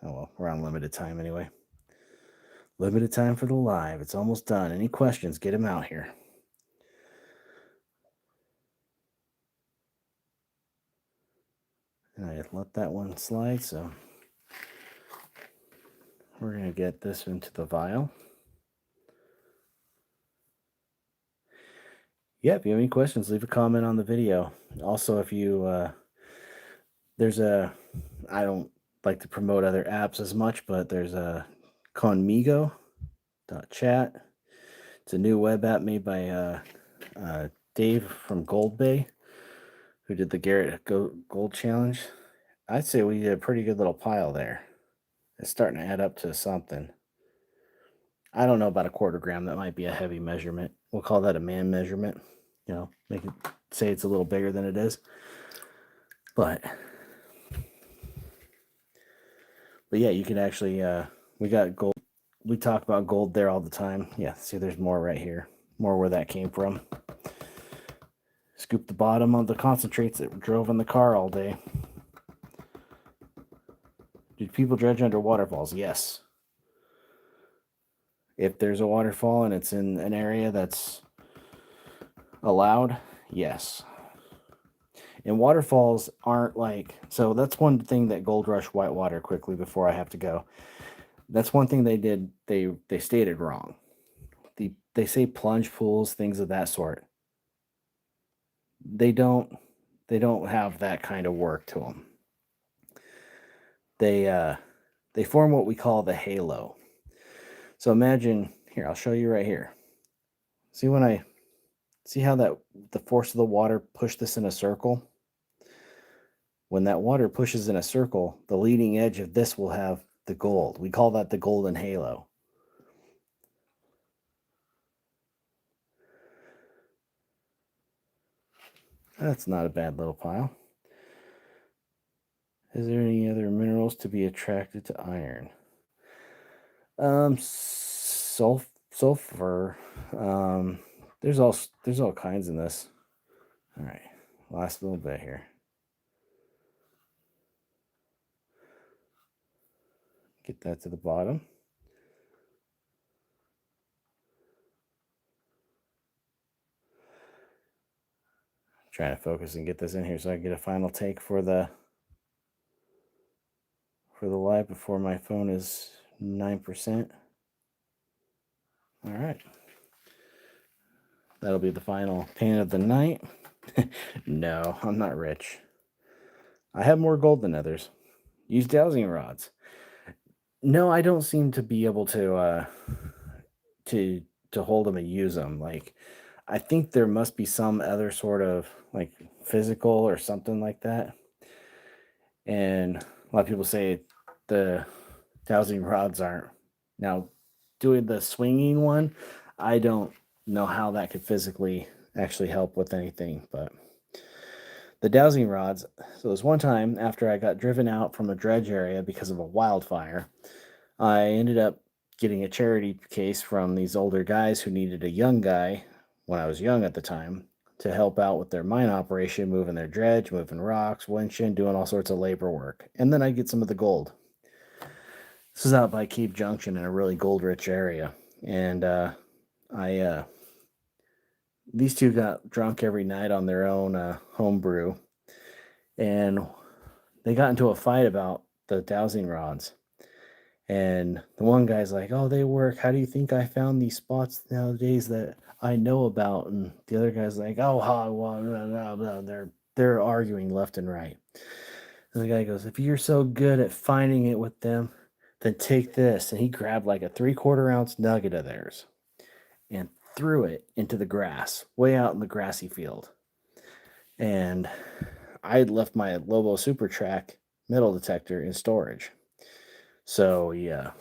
Speaker 1: Oh well, we're on limited time anyway. Limited time for the live. It's almost done. Any questions? Get them out here. And I let that one slide, so we're going to get this into the vial. Yeah, if you have any questions, leave a comment on the video. Also, if you, I don't like to promote other apps as much, but there's a Conmigo.chat. It's a new web app made by Dave from Gold Bay, who did the Gold Challenge. I'd say we did a pretty good little pile there. It's starting to add up to something. I don't know about a quarter gram. That might be a heavy measurement. We'll call that a man measurement. Make it say it's a little bigger than it is. But yeah, you can actually we got gold. We talk about gold there all the time. Yeah, see, there's more right here. More where that came from. Scoop the bottom of the concentrates that drove in the car all day. Do people dredge under waterfalls? Yes. If there's a waterfall and it's in an area that's allowed, yes. And waterfalls aren't like, so that's one thing that Gold Rush Whitewater, quickly before I have to go. That's one thing they did. They stated wrong. They say plunge pools, things of that sort. They don't have that kind of work to them. They form what we call the halo. So imagine here, I'll show you right here. See how the force of the water pushed this in a circle? When that water pushes in a circle, the leading edge of this will have the gold. We call that the golden halo. That's not a bad little pile. Is there any other minerals to be attracted to iron? Sulfur. There's all kinds in this. All right, last little bit here. Get that to the bottom. Trying to focus and get this in here so I can get a final take for the live before my phone is 9%. All right. That'll be the final paint of the night. No, I'm not rich. I have more gold than others. Use dowsing rods. No, I don't seem to be able to hold them and use them. Like, I think there must be some other sort of like physical or something like that. And a lot of people say the dowsing rods aren't. Now, doing the swinging one, I don't know how that could physically actually help with anything, but the dowsing rods. So there's one time after I got driven out from a dredge area because of a wildfire, I ended up getting a charity case from these older guys who needed a young guy when I was young at the time to help out with their mine operation, moving their dredge, moving rocks, winching, doing all sorts of labor work. And then I get some of the gold. This is out by Cape Junction in a really gold rich area. And these two got drunk every night on their own home brew. And they got into a fight about the dowsing rods. And the one guy's like, "Oh, they work. How do you think I found these spots nowadays that I know about?" And the other guy's like, "Oh, well, blah, blah, blah." They're arguing left and right. And the guy goes, "If you're so good at finding it with them, then take this." And he grabbed like a 3/4 ounce nugget of theirs and threw it into the grass, way out in the grassy field. And I had left my Lobo Super Track metal detector in storage. So yeah.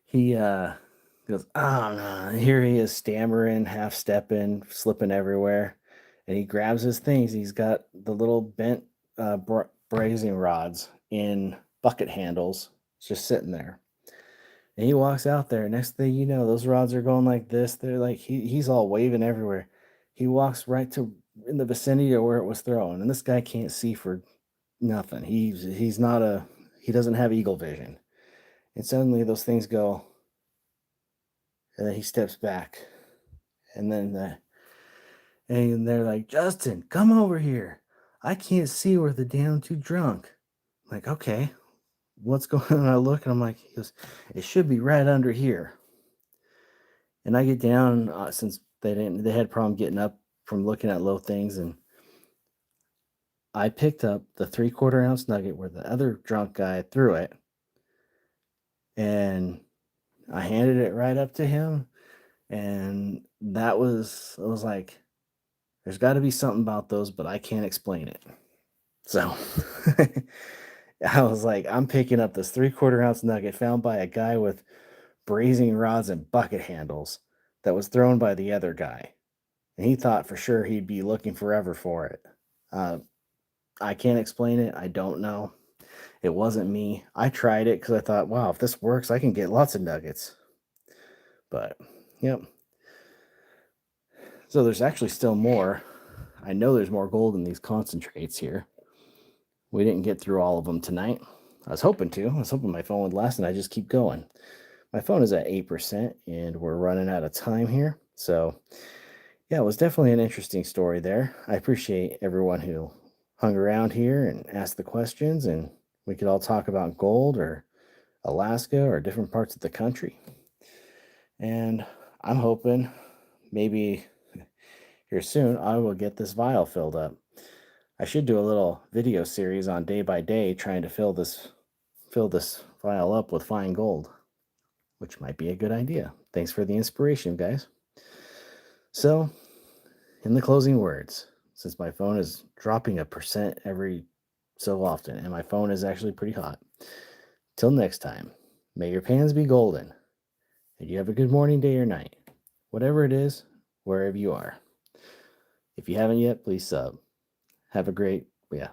Speaker 1: He goes, "Oh no." Here he is stammering, half stepping, slipping everywhere. And he grabs his things. He's got the little bent brazing rods in bucket handles just sitting there. And he walks out there. Next thing you know, those rods are going like this. They're like he's all waving everywhere. He walks right to in the vicinity of where it was thrown. And this guy can't see for nothing. He's not he doesn't have eagle vision. And suddenly those things go, and then he steps back. And then and they're like, "Justin, come over here. I can't see where the damn too drunk." I'm like, "Okay, what's going on?" I look and I'm like, he goes, "It should be right under here." And I get down since they had a problem getting up from looking at low things, and I picked up the 3/4 ounce nugget where the other drunk guy threw it, and I handed it right up to him. And I was like, there's got to be something about those, but I can't explain it. So I was like, I'm picking up this 3/4 ounce nugget found by a guy with brazing rods and bucket handles that was thrown by the other guy. And he thought for sure he'd be looking forever for it. Uh, I can't explain it. I don't know. It wasn't me. I tried it because I thought, wow, if this works, I can get lots of nuggets. But, yep. So there's actually still more. I know there's more gold in these concentrates here. We didn't get through all of them tonight. I was hoping to. I was hoping my phone would last and I just keep going. My phone is at 8% and we're running out of time here. So, yeah, it was definitely an interesting story there. I appreciate everyone who hung around here and asked the questions, and we could all talk about gold or Alaska or different parts of the country. And I'm hoping maybe here soon I will get this vial filled up. I should do a little video series on day by day trying to fill this vial up with fine gold, which might be a good idea. Thanks for the inspiration, guys. So, in the closing words, since my phone is dropping a percent every so often, and my phone is actually pretty hot, till next time, may your pans be golden, and you have a good morning, day, or night, whatever it is, wherever you are. If you haven't yet, please sub. Have a great, yeah,